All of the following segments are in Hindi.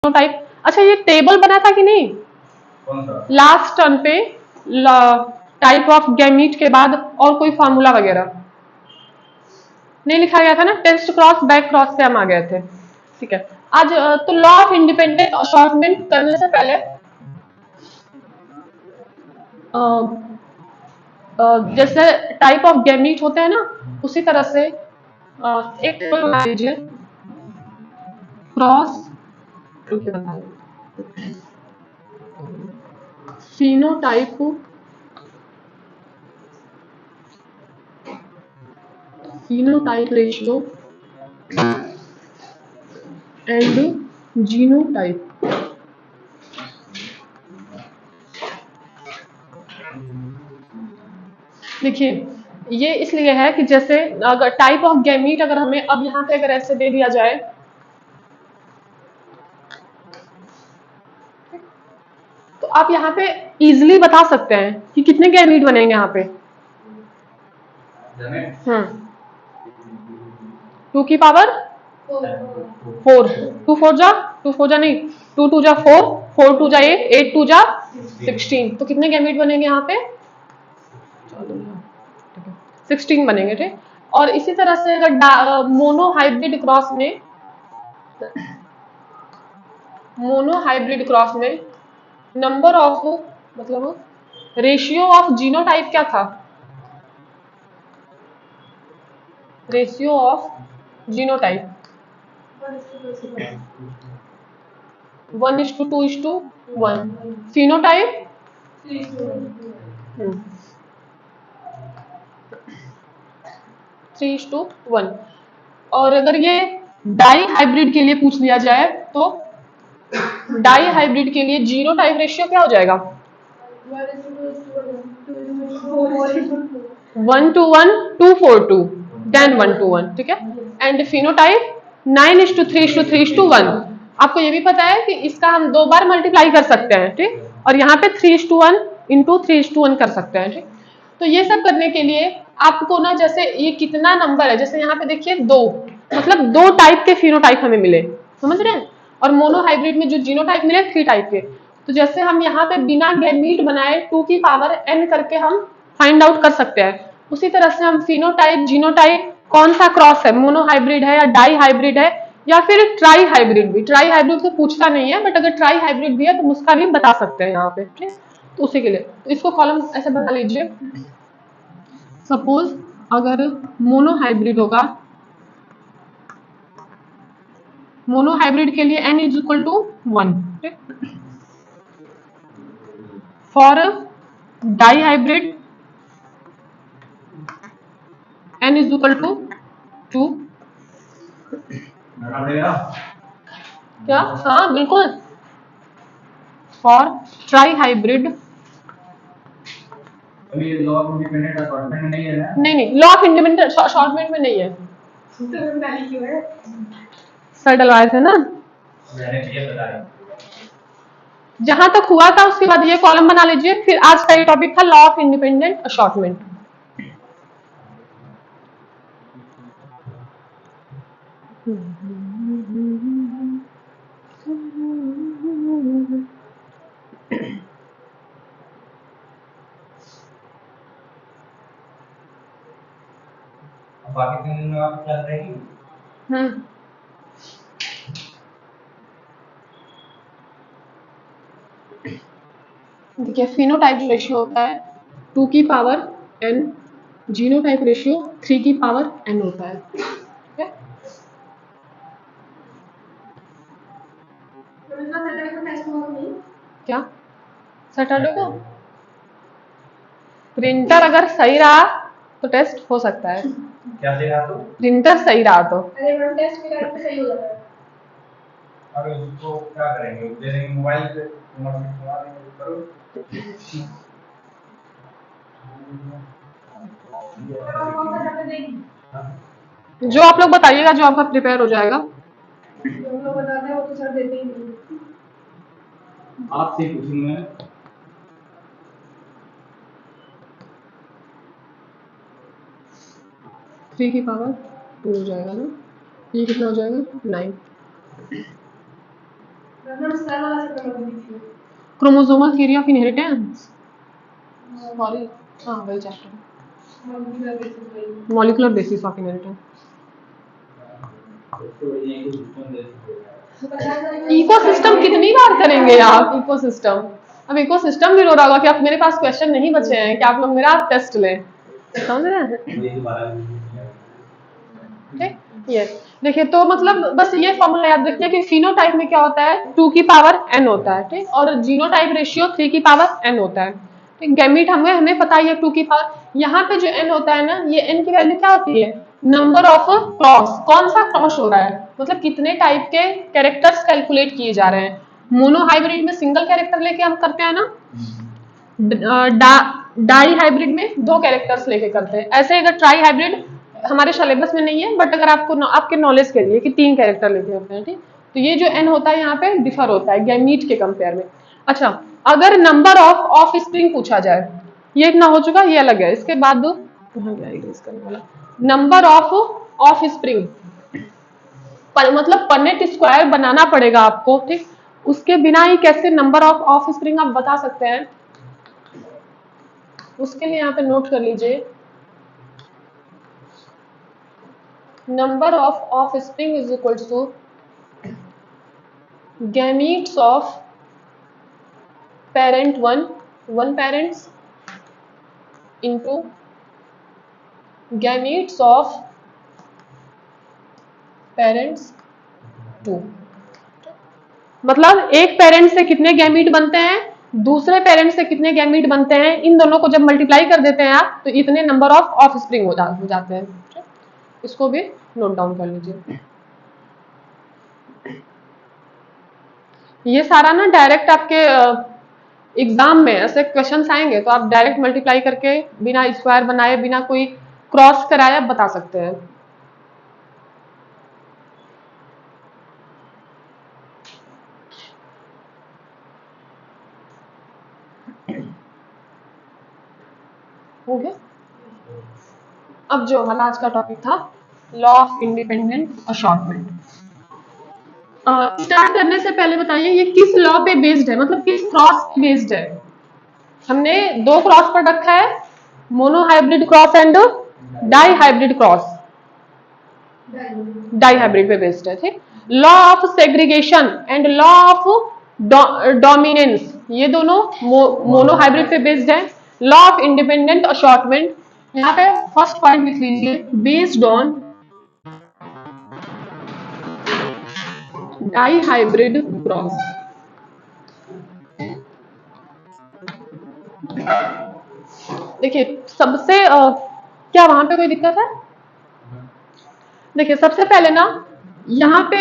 जीनोटाइप। अच्छा ये टेबल बना था कि नहीं लास्ट टर्म पे, टाइप ऑफ गैमीट के बाद और कोई फॉर्मूला वगैरह नहीं लिखा गया था ना, टेस्ट क्रॉस बैक क्रॉस पे हम आ गए थे। ठीक है, आज तो लॉ ऑफ इंडिपेंडेंट असॉर्टमेंट करने से पहले जैसे टाइप ऑफ गैमीट होते हैं ना, उसी तरह से एक टेबल बना लीजिए, cross phenotype ratio and genotype। देखिए ये इसलिए है कि जैसे अगर टाइप ऑफ गैमीट अगर हमें अब यहाँ पे अगर ऐसे दे दिया जाए, तो आप यहाँ पे इजिली बता सकते हैं कि कितने गैमीट बनेंगे यहाँ पे। 2 की पावर 4, 2 4 जा नहीं, 2 2 जा 4, 4 2 जा 8, 8 2 जा 16, तो कितने गैमीट बनेंगे यहाँ पे 16 बनेंगे। ठीक, और इसी तरह से अगर मोनो हाइब्रिड क्रॉस में नंबर ऑफ, मतलब रेशियो ऑफ जीनोटाइप क्या था, रेशियो ऑफ जीनोटाइप 1:2:1, फिनोटाइप 3:1। और अगर ये डाई हाइब्रिड के लिए पूछ लिया जाए तो डाई हाइब्रिड के लिए जीनोटाइप रेशियो क्या हो जाएगा 1:1, 2:4, 1:1, ठीक है। And phenotype 9:3:3:1। आपको ये भी पता है कि इसका हम 2 बार मल्टीप्लाई कर सकते हैं, ठीक, और यहाँ पे 3:1 इंटू 3:1 कर सकते हैं, ठीक। तो ये सब करने के लिए आपको ना, जैसे ये कितना नंबर है, जैसे यहाँ पे देखिए 2, मतलब 2 टाइप के फिनोटाइप हमें मिले, समझ रहे हैं, और मोनो हाइब्रिड में जो जीनोटाइप मिले 3 टाइप के। तो जैसे हम यहाँ पे बिना गैमीट बनाए 2 की पावर n करके हम फाइंड आउट कर सकते हैं, उसी तरह से हम फिनोटाइप जीनोटाइप कौन सा क्रॉस है, मोनो हाइब्रिड है या डाई हाइब्रिड है या फिर ट्राई हाइब्रिड भी, ट्राई हाइब्रिड तो पूछता नहीं है, बट अगर ट्राई हाइब्रिड भी है तो उसका भी बता सकते हैं यहाँ पे, ठीक। तो उसी के लिए तो इसको कॉलम ऐसे बना लीजिए, सपोज अगर मोनो हाइब्रिड होगा, मोनो हाइब्रिड के लिए n is equal to 1, for dihybrid n is equal to 2। क्या, हाँ बिल्कुल, for trihybrid law of independent assortment में नहीं है ना, नहीं लॉ ऑफ इंडिपेंडेंट असॉर्टमेंट में नहीं है, सर डलवाए थे ना, जहां तक हुआ था उसके बाद ये कॉलम बना लीजिए। फिर आज का ये टॉपिक था लॉ ऑफ इंडिपेंडेंट असॉर्टमेंट। बाकी 3 दिन में आप क्लास रहेगी। देखिए फिनोटाइप रेशियो होता है 2 की पावर n, जीनोटाइप रेशियो 3 की पावर n होता है, ठीक है। क्या सैटरडे को प्रिंटर अगर सही रहा तो टेस्ट हो सकता है, क्या सही रहा तो, प्रिंटर सही रहा तो, अरे मैम टेस्ट मेरा तो सही हो जाता है। अरे उसको क्या करेंगे, दे देंगे मोबाइल पे, करो जो आप लोग बताइएगा, जो आपका प्रिपेयर हो जाएगा, जो हम लोग बताते हैं वो तो सर देते ही नहीं, आपसे पूछूंगा। 3 की पावर 2 हो जाएगा ना, ये कितना हो जाएगा 9। Chromosomal theory of inheritance, sorry, हाँ वही chapter, molecular basis of inheritance. Ecosystem कितनी बार करेंगे आप इकोसिस्टम? अब इकोसिस्टम भी रो रहा होगा कि आप मेरे पास क्वेश्चन नहीं बचे हैं कि आप लोग मेरा टेस्ट लें, समझ रहे हैं? ठीक, ये देखिए, तो मतलब बस ये फॉर्मूला याद रखिए कि फिनोटाइप में क्या होता है, 2 की पावर n होता है, ठीक, और जीनोटाइप रेशियो 3 की पावर n होता है, ठीक। गैमीट हमें पता ही है 2 की पावर। यहाँ पे जो n होता है ना, ये n की वैल्यू क्या होती है, नंबर ऑफ क्रॉस, कौन सा क्रॉस हो रहा है, मतलब कितने टाइप के कैरेक्टर्स कैलकुलेट किए जा रहे हैं। मोनो हाइब्रिड में सिंगल कैरेक्टर लेके हम करते हैं ना, डाई हाइब्रिड में 2 कैरेक्टर्स लेके करते हैं। ऐसे अगर ट्राई हाइब्रिड हमारे सिलेबस में नहीं है, बट अगर आपके नॉलेज के लिए कि 3 कैरेक्टर लेके होते हैं, ठीक। तो ये जो n होता है यहाँ पे डिफर होता है गैमीट के कंपेयर में। अच्छा, अगर नंबर ऑफ स्प्रिंग पूछा जाए, ये इतना हो चुका, ये अलग है। इसके बाद नंबर ऑफ स्प्रिंग, मतलब पनेट स्क्वायर बनाना पड़ेगा आपको, ठीक। उसके बिना ही कैसे नंबर ऑफ स्प्रिंग आप बता सकते हैं, उसके लिए यहाँ पे नोट कर लीजिए, number of offspring is equal to gametes of parent 1 parents into gametes of parents 2। मतलब एक पेरेंट से कितने गैमीट बनते हैं, दूसरे पेरेंट से कितने गैमीट बनते हैं, इन दोनों को जब मल्टीप्लाई कर देते हैं आप, तो इतने नंबर ऑफ ऑफस्प्रिंग हो जाते हैं। इसको भी नोट डाउन कर लीजिए। ये सारा ना डायरेक्ट आपके एग्जाम में ऐसे क्वेश्चंस आएंगे, तो आप डायरेक्ट मल्टीप्लाई करके बिना स्क्वायर बनाए, बिना कोई क्रॉस कराए आप बता सकते हैं। हो गया। अब जो हमारा आज का टॉपिक था, law of independent assortment. Start करने से पहले बताइए ये किस लॉ पे बेस्ड है, मतलब किस क्रॉस पे बेस्ड है। हमने 2 क्रॉस पर रखा है, monohybrid cross and dihybrid cross, dihybrid पे बेस्ड है, ठीक। Law of segregation and law of dominance, ये दोनों मोनो हाइब्रिड पे बेस्ड है। लॉ ऑफ इंडिपेंडेंट अशॉर्टमेंट, यहाँ पे फर्स्ट पॉइंट लिख लीजिए, based on dihybrid cross. देखिए सबसे क्या वहां पे कोई दिक्कत है? देखिए सबसे पहले ना यहाँ पे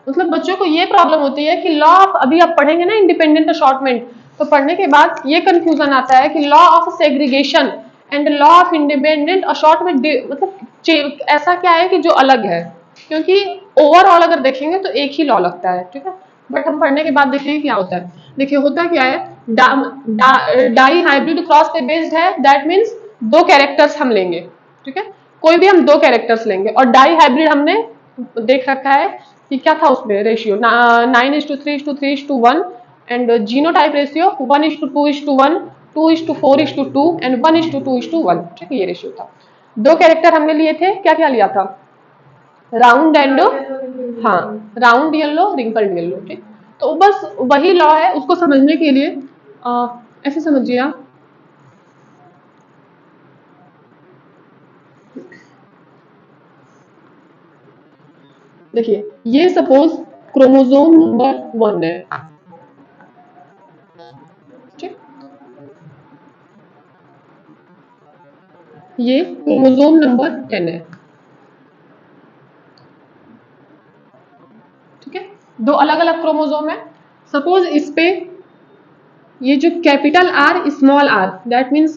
मतलब बच्चों को ये प्रॉब्लम होती है कि लॉ ऑफ, अभी आप पढ़ेंगे ना इंडिपेंडेंट अशॉर्टमेंट, तो पढ़ने के बाद ये कंफ्यूजन आता है कि law of segregation and law of independent assortment, मतलब ऐसा क्या है कि जो अलग है, क्योंकि ओवरऑल अगर देखेंगे तो एक ही लॉ लगता है, ठीक है। बट हम पढ़ने के बाद देखेंगे क्या होता है। देखिए होता क्या है, डाई हाइब्रिड क्रॉस पे बेस्ड है, दैट मीन्स 2 कैरेक्टर्स हम लेंगे, ठीक है। कोई भी हम 2 कैरेक्टर्स लेंगे, और डाई हाइब्रिड हमने देख रखा है कि क्या था उसमें ratio 9:3:3:1 and genotype ratio 1:2:1, 2:4:2 and 1:2:1, ठीक है, ये रेशियो था। 2 कैरेक्टर हमने लिए थे, क्या क्या लिया था, राउंड एंड, हाँ, राउंड येलो, रिंकल्ड येलो, ठीक। तो बस वही लॉ है, उसको समझने के लिए ऐसे समझिए आप, देखिए ये सपोज क्रोमोसोम नंबर 1 है, ठीक, ये क्रोमोसोम नंबर 10 है, ठीक है। 2 अलग अलग क्रोमोसोम है। सपोज इस पे ये जो capital R small R, that means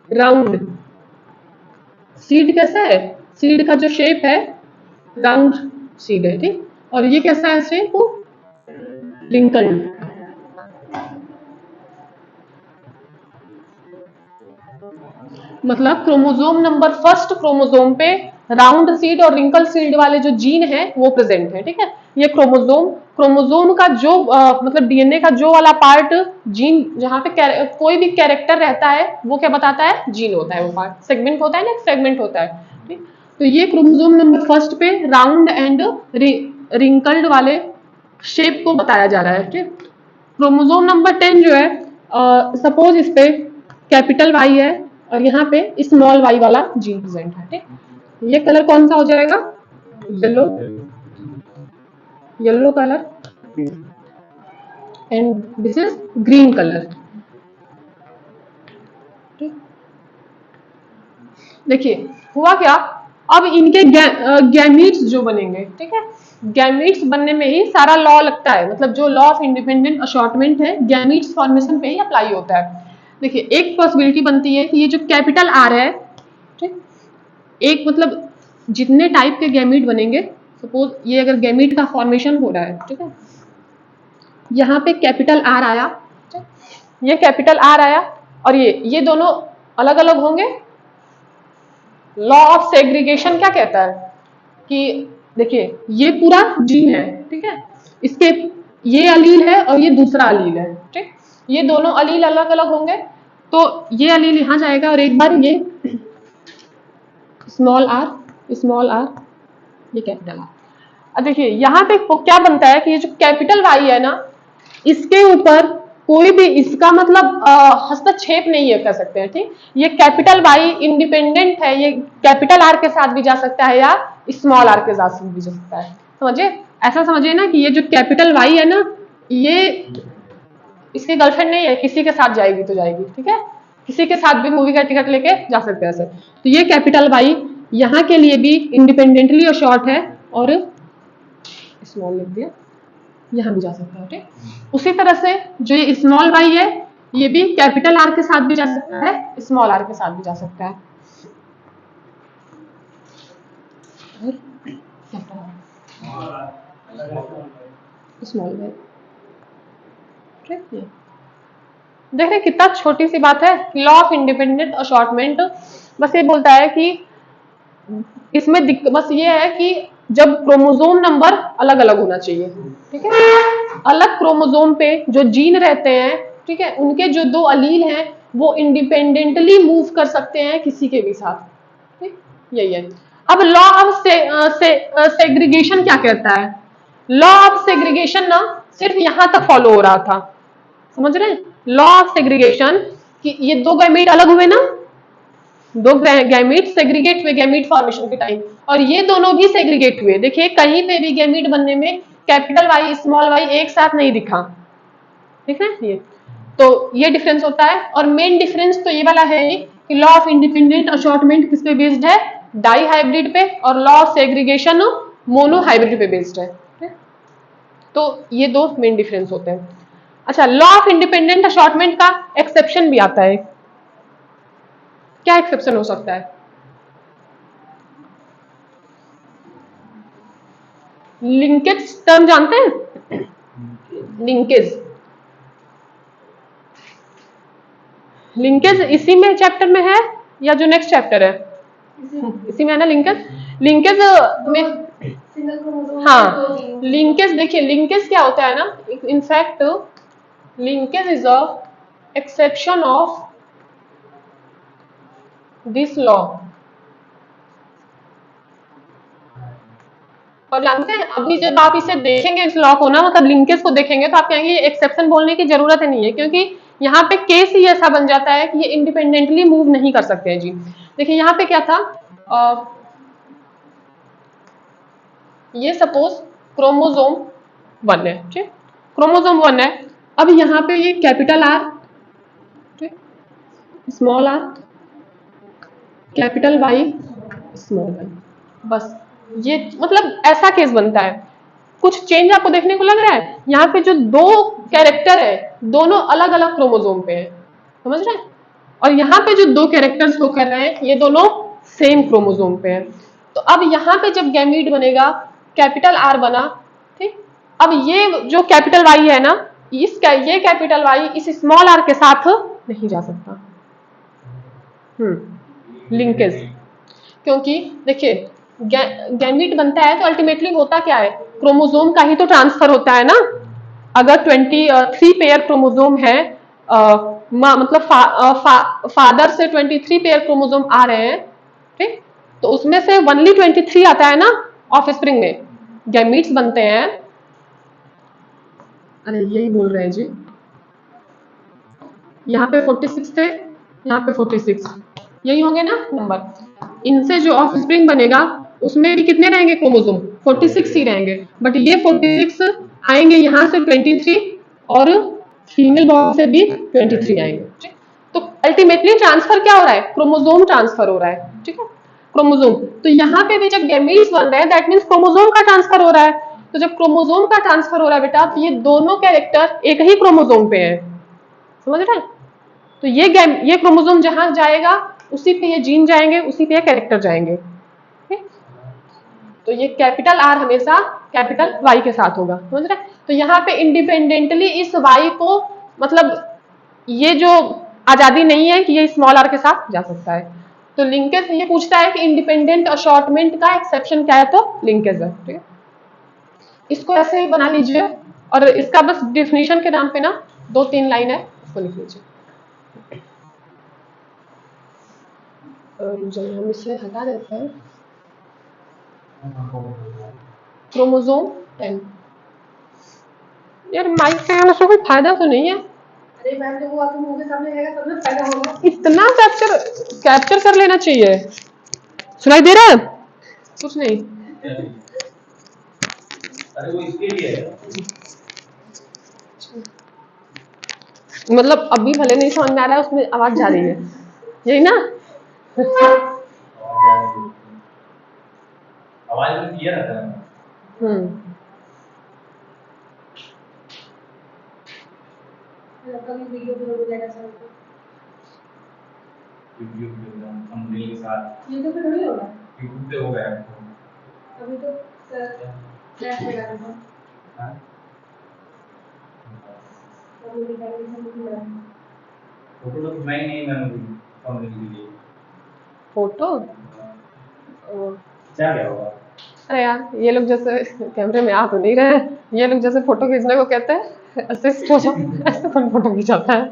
round, seed कैसा है, सीड का जो शेप है राउंड सीड है, ठीक। और ये कैसा है शेप, रिंकल्ड। मतलब क्रोमोसोम नंबर फर्स्ट क्रोमोसोम पे राउंड सीड और रिंकल सीड वाले जो जीन है वो प्रेजेंट है, ठीक है। ये क्रोमोजोम, क्रोमोजोम का जो मतलब डीएनए का जो वाला पार्ट जीन, जहाँ पे कोई भी कैरेक्टर रहता है वो क्या बताता है, जीन होता है वो पार्ट, सेगमेंट होता है ना, सेगमेंट होता है, ठीक। तो ये क्रोमोजोम नंबर फर्स्ट पे राउंड एंड रिंकल्ड वाले शेप को बताया जा रहा है, ठीक। क्रोमोजोम नंबर 10 जो है, सपोज इस पे कैपिटल वाई है और यहाँ पे स्मॉल वाई वाला जीन प्रेजेंट है, ठीक। ये कलर कौन सा हो जाएगा, yellow, yellow colour, and this is green colour, ठीक। देखिए हुआ क्या, अब इनके गैमीट्स जो बनेंगे, ठीक है, गैमीट्स बनने में ही सारा लॉ लगता है, मतलब जो लॉ ऑफ इंडिपेंडेंट असॉर्टमेंट है गैमीट्स फॉर्मेशन पे ही अप्लाई होता है। देखिए एक पॉसिबिलिटी बनती है कि ये जो कैपिटल आर है, ठीक, एक मतलब जितने टाइप के गैमीट बनेंगे, सपोज ये अगर गैमीट का फॉर्मेशन हो रहा है, ठीक है, यहाँ पे कैपिटल आर आया, ठीक? ये कैपिटल आर आया और ये दोनों अलग अलग होंगे। लॉ ऑफ सेग्रीगेशन क्या कहता है कि देखिए ये पूरा जीन है, ठीक है, इसके ये अलील है और ये दूसरा अलील है, ठीक, ये दोनों अलील अलग अलग होंगे, तो ये अलील यहां जाएगा और एक बार ये स्मॉल आर, ये कैपिटल आर। अब देखिए यहाँ पे क्या बनता है कि ये जो कैपिटल वाई है ना, इसके ऊपर कोई भी इसका मतलब हस्तक्षेप नहीं है कह सकते हैं, ठीक। ये कैपिटल वाई इंडिपेंडेंट है, ये कैपिटल आर के साथ भी जा सकता है या स्मॉल आर के साथ भी जा सकता है, समझे, ऐसा समझिए ना कि ये जो कैपिटल वाई है ना, ये इसकी गर्लफ्रेंड नहीं है, किसी के साथ जाएगी तो जाएगी, ठीक है, किसी के साथ भी मूवी का टिकट लेके जा सकते हैं ऐसे। तो ये कैपिटल वाई यहाँ के लिए भी इंडिपेंडेंटली और शॉर्ट है और स्मॉल लिख दिया, यहाँ भी जा सकता है, ठीक। उसी तरह से जो ये स्मॉल वाई है, ये भी कैपिटल आर के साथ भी जा सकता है, स्मॉल आर के साथ भी जा सकता है। स्मॉल वाई, ठीक है। देख रहे कितना छोटी सी बात है, लॉ ऑफ इंडिपेंडेंट असॉर्टमेंट बस ये बोलता है कि इसमें बस ये है कि जब क्रोमोसोम नंबर अलग अलग होना चाहिए, ठीक है, अलग क्रोमोसोम पे जो जीन रहते हैं, ठीक है, उनके जो दो अलील हैं वो इंडिपेंडेंटली मूव कर सकते हैं किसी के भी साथ, ठीक, यही है। अब लॉ ऑफ सेग्रीगेशन क्या कहता है, लॉ ऑफ सेग्रीगेशन ना सिर्फ यहां तक फॉलो हो रहा था, समझ रहे हैं, लॉ ऑफ सेग्रीगेशन कि ये दो गैमीट अलग हुए ना, दो गैमीट सेग्रीगेट हुए गैमीट फॉर्मेशन के टाइम, और ये दोनों भी सेग्रीगेट हुए, देखिए कहीं पे भी गैमीट बनने में कैपिटल वाई स्मॉल वाई एक साथ नहीं दिखा, ठीक है, ये तो ये डिफरेंस होता है। और मेन डिफरेंस तो ये वाला है कि लॉ ऑफ इंडिपेंडेंट असॉर्टमेंट किस पे बेस्ड है, डाई हाइब्रिड पे, और law of segregation mono hybrid पे बेस्ड है, तो ये दो मेन डिफरेंस होते हैं। अच्छा, लॉ ऑफ इंडिपेंडेंट असॉर्टमेंट का एक्सेप्शन भी आता है, क्या एक्सेप्शन हो सकता है, लिंकेज टर्म जानते हैं, लिंकेज, लिंकेज इसी में चैप्टर में है या जो नेक्स्ट चैप्टर है, इसी में है ना लिंकेज, लिंकेज में, हाँ लिंकेज, देखिए लिंकेज क्या होता है ना, in fact linkage is a exception of this law, और जानते हैं अभी जब आप इसे देखेंगे इस लॉ को ना, मतलब लिंकेज को देखेंगे तो आप कहेंगे एक्सेप्शन बोलने की जरूरत ही नहीं है, क्योंकि यहाँ पे केस ही ऐसा बन जाता है कि ये इंडिपेंडेंटली मूव नहीं कर सकते हैं जी। देखिए यहाँ पे क्या था, ये सपोज क्रोमोसोम 1 है, ठीक, क्रोमोसोम 1 है, अब यहाँ पे ये कैपिटल आर, ठीक, small R, capital Y, small Y, बस ये मतलब ऐसा केस बनता है। कुछ चेंज आपको देखने को लग रहा है, यहाँ पे जो दो कैरेक्टर है दोनों अलग अलग क्रोमोसोम पे है, समझ रहे हैं, और यहाँ पे जो दो कैरेक्टर्स को कर रहे हैं ये दोनों सेम क्रोमोसोम पे है। तो अब यहाँ पे जब गैमीट बनेगा, कैपिटल आर बना, ठीक, अब ये जो कैपिटल वाई है ना, ये कैपिटल वाई इस स्मॉल आर के साथ नहीं जा सकता, लिंकेज, क्योंकि देखिए गैमीट बनता है तो अल्टीमेटली होता क्या है, क्रोमोसोम का ही तो ट्रांसफर होता है ना। अगर 23 पेयर क्रोमोसोम है, मतलब फादर से 23 पेयर क्रोमोसोम आ रहे हैं, ठीक, तो उसमें से ओनली 23 आता है ना ऑफ स्प्रिंग में, गैमीट्स बनते हैं। अरे यही बोल रहे हैं जी, यहाँ पे 46 थे, यहाँ पे 46, यही होंगे ना नंबर। इनसे जो ऑफ स्प्रिंग बनेगा उसमें भी कितने रहेंगे क्रोमोसोम, 46 ही रहेंगे, बट ये 46 आएंगे यहाँ से 23, और फीमेल बॉडी से भी 23 आएंगे। तो अल्टीमेटली ट्रांसफर क्या हो रहा है, क्रोमोसोम ट्रांसफर हो रहा है, ठीक है, क्रोमोसोम। तो यहाँ पे भी जब गैमीट्स बन रहे हैं दैट मीन्स क्रोमोसोम का ट्रांसफर हो रहा है। तो जब क्रोमोसोम का ट्रांसफर हो रहा है बेटा, तो ये दोनों कैरेक्टर एक ही क्रोमोसोम पे है, समझ रहे हैं। तो ये क्रोमोसोम जहां जाएगा उसी पे ये जीन जाएंगे, उसी पे ये कैरेक्टर जाएंगे, ठीक? तो ये कैपिटल आर हमेशा कैपिटल वाई के साथ होगा, समझ रहे। तो यहाँ पे इंडिपेंडेंटली इस वाई को, मतलब ये जो आजादी नहीं है कि ये स्मॉल आर के साथ जा सकता है। तो लिंकेज ये पूछता है कि इंडिपेंडेंट अशॉर्टमेंट का एक्सेप्शन क्या है, तो लिंकेज है, ठीक है। इसको ऐसे ही बना लीजिए, और इसका बस डिफिनीशन के नाम पे ना 2-3 लाइन है, उसको लिख लीजिए। चलिए हम इसे हटा देते हैं। क्रोमोसोम 10, यार माइक से आने से कोई फायदा तो नहीं है। अरे मैम जब वो आपके मुंह के सामने रहेगा तब ना फायदा होगा। इतना कैप्चर कर लेना चाहिए। सुनाई दे रहा है? कुछ नहीं। अरे वो इसके लिए है, मतलब अभी भले नहीं समझ में आ रहा है, उसमें आवाज जा रही है, यही ना। आवाज में क्लियर आता है। कभी वीडियो थंबनेल के साथ यूट्यूब पे नहीं होगा, यूट्यूब पे होगा अभी तो फ्लैश लगा देता हां। फोटो तो मैं ही नहीं मैंने थंबनेल के लिए फोटो क्या क्या होगा। अरे यार ये लोग जैसे कैमरे में आ तो नहीं रहे हैं, ये लोग जैसे फोटो खींचने को कहते हैं असिस्ट हो जाओ, ऐसे कौन फोटो खिंचाता है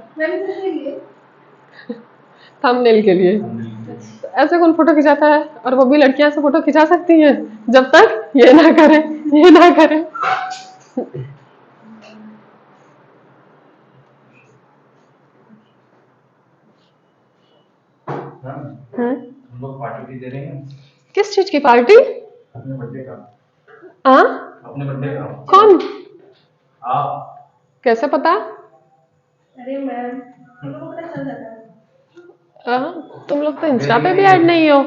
थंबनेल के लिए, ऐसे कौन फोटो खिंचाता है, और वो भी लड़कियां से फोटो खिंचा सकती हैं जब तक ये ना करे, ये ना करे। हम लोग पार्टी दे रहे हैं। किस चीज की पार्टी? अपने बर्थडे का। हाँ अपने बर्थडे का। कौन? आप। कैसे पता? अरे मैम तुम लोग को पता चल जाता है। तुम लोग तो इंस्टा पे भी ऐड नहीं हो।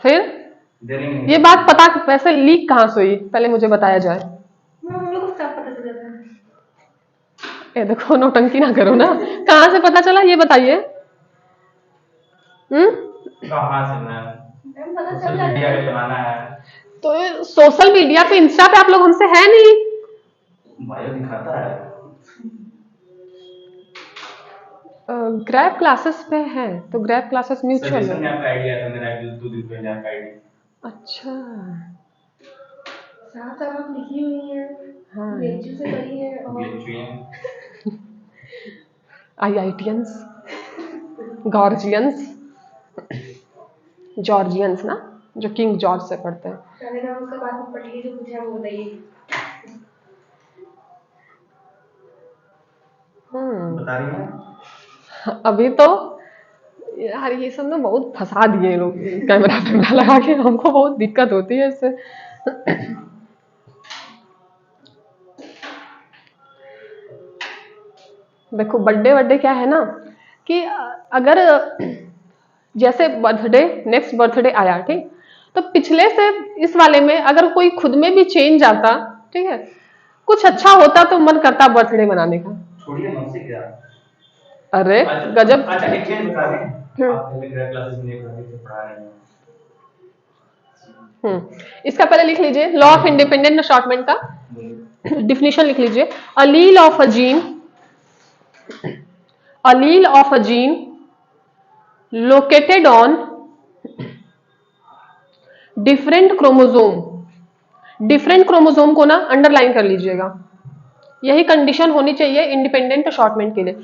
फिर ये बात पता वैसे लीक कहाँ से हुई, पहले मुझे बताया जाए। हम लोग को सब पता चल जाता है। ये देखो नौटंकी ना करो ना, कहाँ से पता चला ये बताइए। कहाँ से मैम पता चल जाता है, जमाना है तो सोशल मीडिया पे इंस्टा पे आप लोग हमसे है नहीं, बायो दिखाता है। ग्रैब क्लासेस पे है तो ग्रैब क्लासेस म्यूचुअल है। सजेशन आपका आईडी आया था मेरा 2 दिन पहले आपका आईडी। अच्छा साथ आप लिखी हुई है। हाँ बेंचू से करी है और आईआईटियंस गॉर्जियंस जॉर्जियंस ना, जो किंग जॉर्ज से पढ़ते हैं। पहले नाम उसका बाद में पढ़िए जो पूछा वो बताइए। बता रही हैं अभी तो यार ये सब ना बहुत फंसा दिए लोग, कैमरा लगा के, हमको बहुत दिक्कत होती है इससे। देखो बर्थडे क्या है ना कि अगर जैसे बर्थडे नेक्स्ट बर्थडे आया, ठीक, तो पिछले से इस वाले में अगर कोई खुद में भी चेंज आता, ठीक है, कुछ अच्छा होता तो मन करता बर्थडे मनाने का। छोड़िए मत क्या। अरे गजब। अच्छा एक चीज बता दें, आप पहले ग्रेड क्लासेस में पढ़ा रहे हैं। इसका पहले लिख लीजिए लॉ ऑफ इंडिपेंडेंट अशॉर्टमेंट का डिफिनेशन लिख लीजिए। अलील of a gene located on different chromosome different chromosome को ना अंडरलाइन कर लीजिएगा, यही कंडीशन होनी चाहिए इंडिपेंडेंट अशॉर्टमेंट के लिए।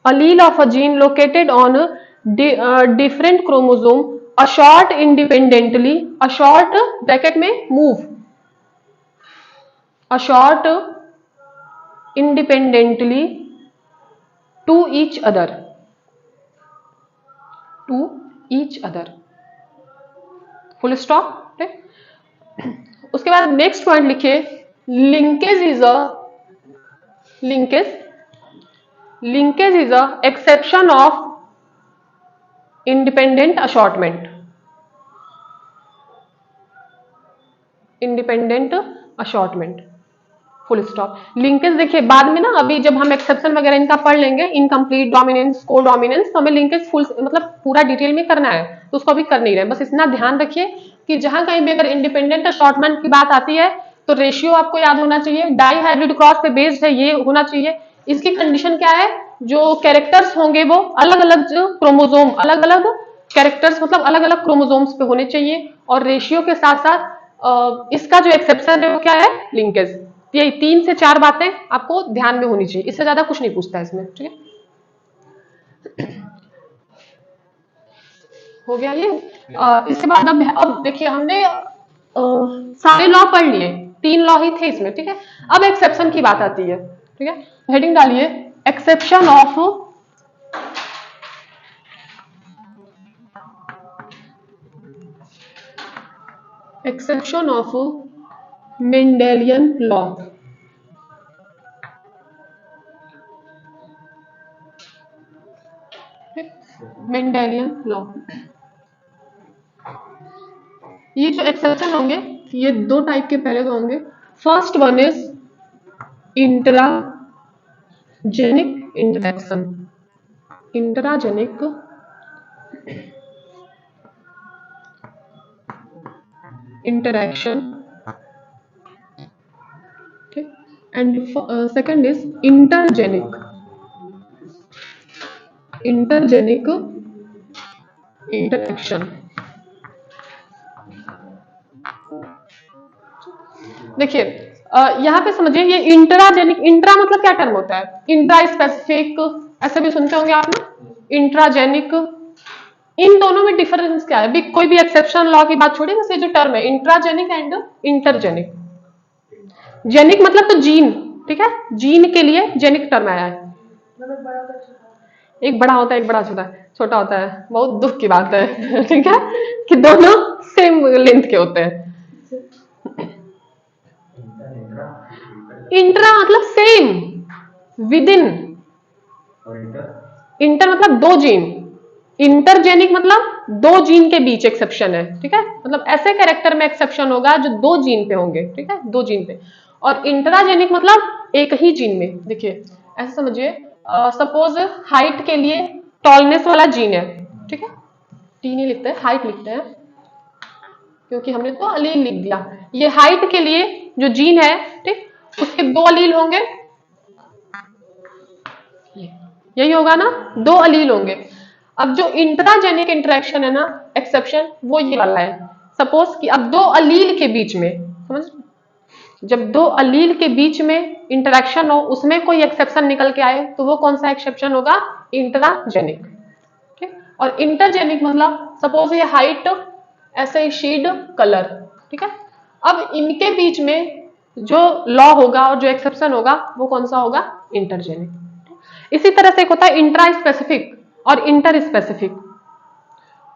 allele of a gene located on different chromosome assort independently, assort bracket में move, assort independently to each other, to each other, full stop. उसके बाद नेक्स्ट पॉइंट लिखिए, linkage is a linkage is a exception of independent assortment, independent assortment, full stop. Linkage देखिए बाद में ना, अभी जब हम एक्सेप्शन वगैरह इनका पढ़ लेंगे, इनकम्प्लीट डोमिनेंस, को डोमिनेंस, तो हमें लिंकेज फुल मतलब पूरा डिटेल में करना है, तो उसको अभी कर नहीं रहे। बस इतना ध्यान रखिए कि जहां कहीं भी अगर इंडिपेंडेंट अशॉर्टमेंट की बात आती है तो रेशियो आपको याद होना चाहिए, डाई हाइब्रिड क्रॉस पे बेस्ड है, ये होना चाहिए। इसकी कंडीशन क्या है, जो कैरेक्टर्स होंगे वो अलग अलग, जो क्रोमोजोम अलग अलग कैरेक्टर्स मतलब अलग अलग क्रोमोजोम्स पे होने चाहिए, और रेशियो के साथ साथ इसका जो एक्सेप्शन है वो क्या है, लिंकेज। ये 3 से 4 बातें आपको ध्यान में होनी चाहिए, इससे ज्यादा कुछ नहीं पूछता है इसमें, ठीक है। हो गया ये। इसके बाद अब देखिए हमने सारे लॉ पढ़ लिए, 3 लॉ ही थे इसमें, ठीक है। अब एक्सेप्शन की बात आती है, ठीक है। हेडिंग डालिए, exception of Mendelian law. Mendelian law, ये जो एक्सेप्शन होंगे ये 2 टाइप के पहले तो होंगे। First one is intragenic interaction, intragenic interaction, okay, and second is intergenic interaction। देखिए यहाँ पे समझिए, ये इंट्राजेनिक, इंट्रा मतलब क्या टर्म होता है, इंट्रा स्पेसिफिक, ऐसे भी सुनते होंगे आप ना, इंट्राजेनिक। इन दोनों में डिफरेंस क्या है, भी कोई भी एक्सेप्शन लॉ की बात छोड़िए, वैसे जो टर्म है इंट्राजेनिक एंड इंटरजेनिक। जेनिक मतलब तो जीन, ठीक है, जीन के लिए जेनिक टर्म आया है। एक बड़ा होता है, एक बड़ा छोटा होता है, बहुत दुख की बात है, ठीक है, कि दोनों सेम लेंथ के होते हैं। इंट्रा मतलब सेम, विद इन, इंटर मतलब 2 जीन, इंटरजेनिक मतलब 2 जीन के बीच एक्सेप्शन है, ठीक है, मतलब ऐसे कैरेक्टर में एक्सेप्शन होगा जो 2 जीन पे होंगे, ठीक है, 2 जीन पे। और इंट्राजेनिक मतलब एक ही जीन में। देखिए ऐसे समझिए, सपोज हाइट के लिए टॉलनेस वाला जीन है, ठीक है, टी नहीं लिखते हैं, हाइट लिखते हैं, क्योंकि हमने तो अलील लिख दिया। ये हाइट के लिए जो जीन है, ठीक, उसके 2 अलील होंगे, यही होगा ना, 2 अलील होंगे। अब जो इंट्राजेनिक इंटरेक्शन है ना, एक्सेप्शन, वो ये वाला है। सपोज कि अब 2 अलील के बीच में, समझ, जब 2 अलील के बीच में इंटरेक्शन हो, उसमें कोई एक्सेप्शन निकल के आए, तो वो कौन सा एक्सेप्शन होगा, इंट्राजेनिक, ठीक। और इंटरजेनिक मतलब सपोज ये हाइट, ऐसे ही शेड, कलर, ठीक है। अब इनके बीच में जो लॉ होगा और जो एक्सेप्शन होगा वो कौन सा होगा, इंटरजेनिक। इसी तरह से एक होता है इंट्रा स्पेसिफिक और inter specific.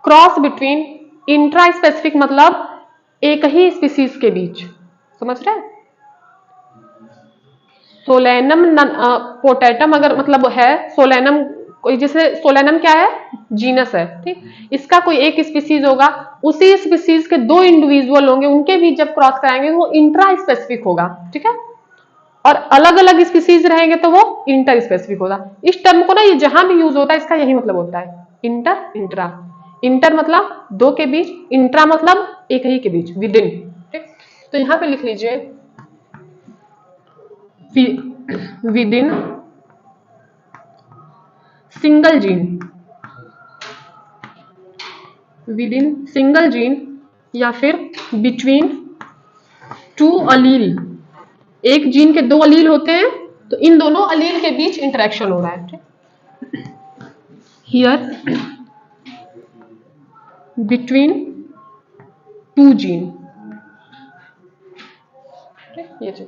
Cross between, intra specific मतलब एक ही स्पीसीज के बीच, समझ रहे हैं। सोलेनम पोटैटम अगर मतलब है, सोलेनम कोई, जैसे सोलेनम क्या है, जीनस है, ठीक, इसका कोई एक स्पीसीज होगा, उसी स्पीसीज के 2 इंडिविजुअल होंगे, उनके बीच जब क्रॉस कराएंगे वो इंट्रा स्पेसिफिक होगा, ठीक है। और अलग अलग स्पीसीज रहेंगे तो वो इंटर स्पेसिफिक होगा। इस टर्म को ना ये जहां भी यूज होता है इसका यही मतलब होता है, इंटर, इंट्रा। इंटर मतलब 2 के बीच, इंट्रा मतलब एक ही के बीच, विद इन, ठीक। तो यहां पे लिख लीजिए with in single gene, with in single gene, या फिर बिटवीन टू अलील, एक जीन के 2 अलील होते हैं, तो इन दोनों अलील के बीच इंटरेक्शन हो रहा है। Here between 2 gene. ये चीज।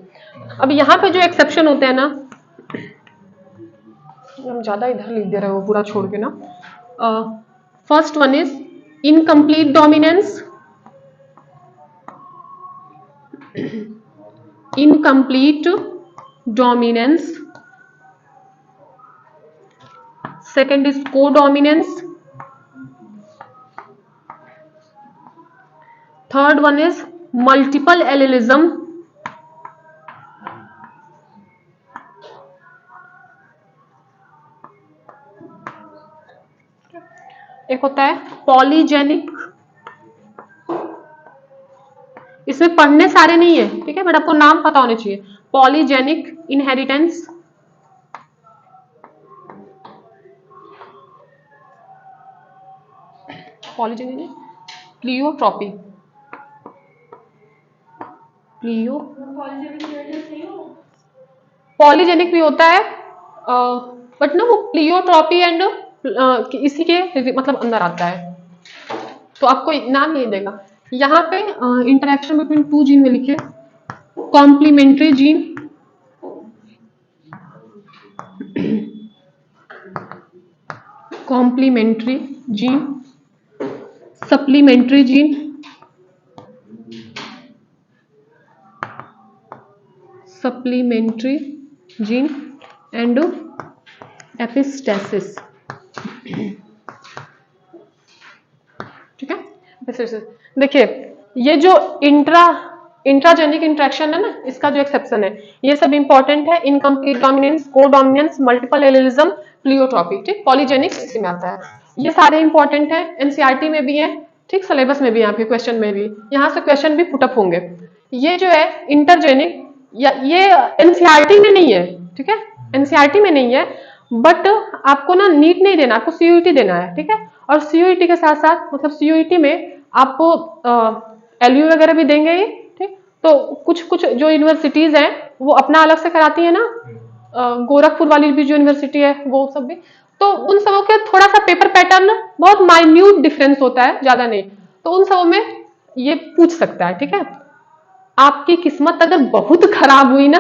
अब यहाँ पे जो एक्सेप्शन होते हैं ना, हम ज्यादा इधर लिख दे रहे हो पूरा छोड़ के ना। First one is incomplete dominance, incomplete dominance. Second is codominance. Third one is multiple allelism. एक होता है पॉलीजेनिक, इसमें पढ़ने सारे नहीं है, ठीक है, बट आपको नाम पता होने चाहिए। Polygenic inheritance, polygenic pleiotropy, pleio polygenic भी होता है, बट ना वो प्लियोट्रॉपी एंड इसी के मतलब अंदर आता है, तो आपको नाम नहीं देगा। यहाँ पे इंटरेक्शन बिटवीन 2 जीन में लिखे complementary gene, complementary gene, supplementary gene, supplementary gene and epistasis. ठीक है, देखिए ये जो इंट्राजेनिक इंट्रैक्शन है ना, इसका जो एक्सेप्शन है, ये सब इंपॉर्टेंट है। Incomplete dominance, codominance, multiple allelism, pleiotropy. ठीक, पॉलीजेनिक इसी में आता है। ये सारे इंपॉर्टेंट है, एनसीईआरटी में भी है, ठीक, सिलेबस में भी है, आपके क्वेश्चन में भी, यहाँ से क्वेश्चन भी पुटअप होंगे। ये जो है इंटरजेनिक, या ये एनसीईआरटी में नहीं है, ठीक है, एनसीईआरटी में नहीं है, बट आपको ना नीट नहीं देना, आपको सीयूईटी देना है, ठीक है। और सीयूईटी के साथ साथ मतलब सीयूईटी में आपको एलयू वगैरह भी देंगे ये, ठीक। तो कुछ कुछ जो यूनिवर्सिटीज हैं वो अपना अलग से कराती है ना, गोरखपुर वाली भी जो यूनिवर्सिटी है वो सब भी, तो उन सबों के थोड़ा सा पेपर पैटर्न बहुत माइन्यूट डिफरेंस होता है, ज्यादा नहीं, तो उन सबों में ये पूछ सकता है, ठीक है। आपकी किस्मत अगर बहुत खराब हुई ना,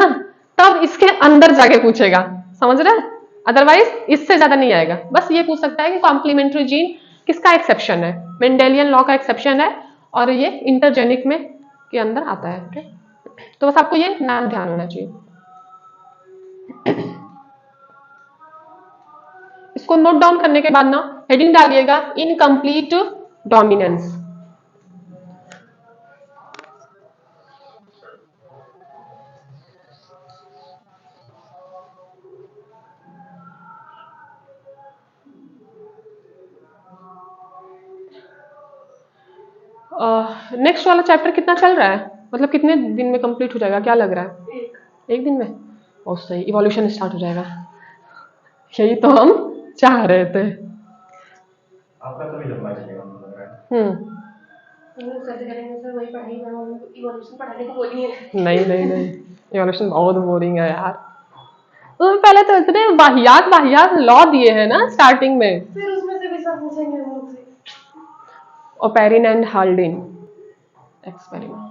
तब इसके अंदर जाके पूछेगा, समझ रहे हैं, अदरवाइज इससे ज्यादा नहीं आएगा। बस ये पूछ सकता है कि कॉम्प्लीमेंट्री जीन किसका एक्सेप्शन है, मेंडेलियन लॉ का एक्सेप्शन है, और ये इंटरजेनिक में के अंदर आता है, ठीक? तो बस आपको ये नाम ध्यान होना चाहिए। इसको नोट डाउन करने के बाद ना हेडिंग डालिएगा इनकम्प्लीट डोमिनेंस। नेक्स्ट वाला चैप्टर कितना चल रहा है, मतलब कितने दिन में कंप्लीट हो जाएगा, क्या लग रहा है? एक दिन में बहुत सही, इवोल्यूशन स्टार्ट हो जाएगा। यही तो हम चाह रहे थे। आपका तो भी लंबा चलेगा मुझे लग रहा है। नहीं, इवोल्यूशन बहुत बोरिंग है यार। तो पहले तो इतने वाहियात लॉ दिए हैं ना स्टार्टिंग में, फिर उसमें से भी सब पूछेंगे हम लोग से। Oparin and Haldane experiment.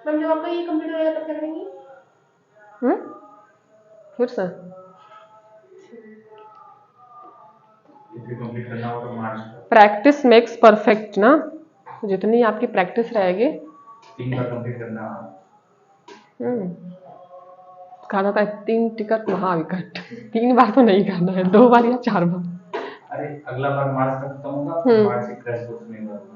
Ma'am जब आपका ये कंप्लीट हो जाएगा तब क्या करेंगी? फिर से कंप्लीट करना हो तो मार्च प्रैक्टिस मेक्स परफेक्ट ना, जितनी आपकी प्रैक्टिस रहेगी। 3 बार कंप्लीट करना। कहा जाता है 3 टिकट महाविकट, 3 बार तो नहीं करना है, 2 बार या 4 बार। अरे अगला बार मार्च तक खत्म होगा, मार्च से क्रैश कोर्स में करूंगा।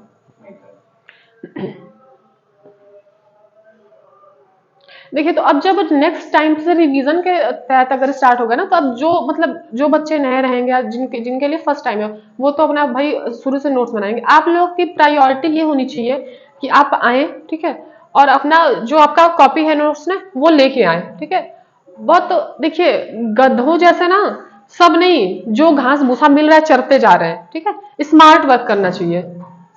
देखिए तो अब जब नेक्स्ट टाइम से रिवीजन के तहत अगर स्टार्ट होगा ना, तो अब जो मतलब जो बच्चे नए रहेंगे या जिनके लिए फर्स्ट टाइम है, वो तो अपना भाई शुरू से नोट्स बनाएंगे। आप लोग की प्रायोरिटी ये होनी चाहिए कि आप आए, ठीक है, और अपना जो आपका कॉपी है नोट्स ने वो लेके आए, ठीक है। बहुत देखिए गधों जैसे ना सब नहीं, जो घास भूसा मिल रहा है चरते जा रहे हैं, ठीक है। स्मार्ट वर्क करना चाहिए,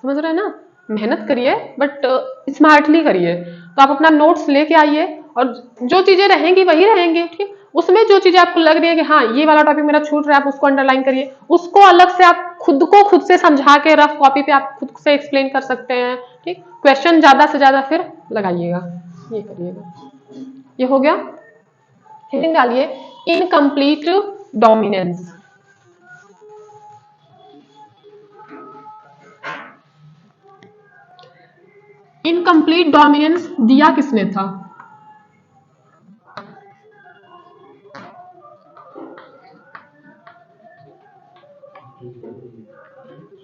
समझ रहे हैं ना, मेहनत करिए बट स्मार्टली करिए। तो आप अपना नोट्स लेके आइए और जो चीजें रहेंगी वही रहेंगी, ठीक। उसमें जो चीजें आपको लग रही है कि हाँ ये वाला टॉपिक मेरा छूट रहा है, आप उसको अंडरलाइन करिए, उसको अलग से आप खुद को खुद से समझा के रफ कॉपी पे आप खुद से एक्सप्लेन कर सकते हैं, ठीक। क्वेश्चन ज्यादा से ज्यादा फिर लगाइएगा, ये करिएगा। ये हो गया। हेडिंग डालिए इनकम्प्लीट डोमिनेंस। इनकम्प्लीट डोमिनेंस दिया किसने था?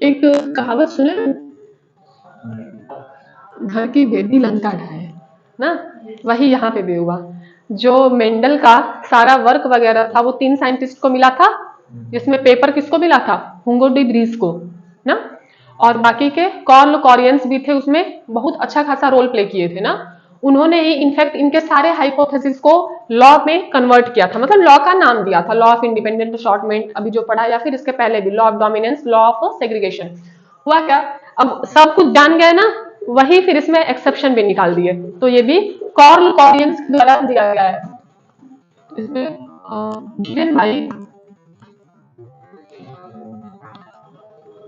एक कहावत सुने, घर की बेटी लंका ढाए ना, वही यहाँ पे भी हुआ। जो मेंडल का सारा वर्क वगैरह था वो 3 साइंटिस्ट को मिला था, जिसमें पेपर किसको मिला था? हुगो डी ब्रीज को ना, और बाकी के कार्ल कॉरियंस भी थे, उसमें बहुत अच्छा खासा रोल प्ले किए थे ना। उन्होंने ही इनफैक्ट इनके सारे हाइपोथेसिस को लॉ में कन्वर्ट किया था, मतलब लॉ का नाम दिया था, लॉ ऑफ इंडिपेंडेंट शॉर्टमेंट अभी जो पढ़ा, या फिर इसके पहले भी law of dominance, law of segregation. हुआ क्या, अब सब कुछ जान गए ना, वही फिर इसमें एक्सेप्शन भी निकाल दिए। तो ये भी कार्ल कॉरियंस द्वारा दिया गया है। इसमें given by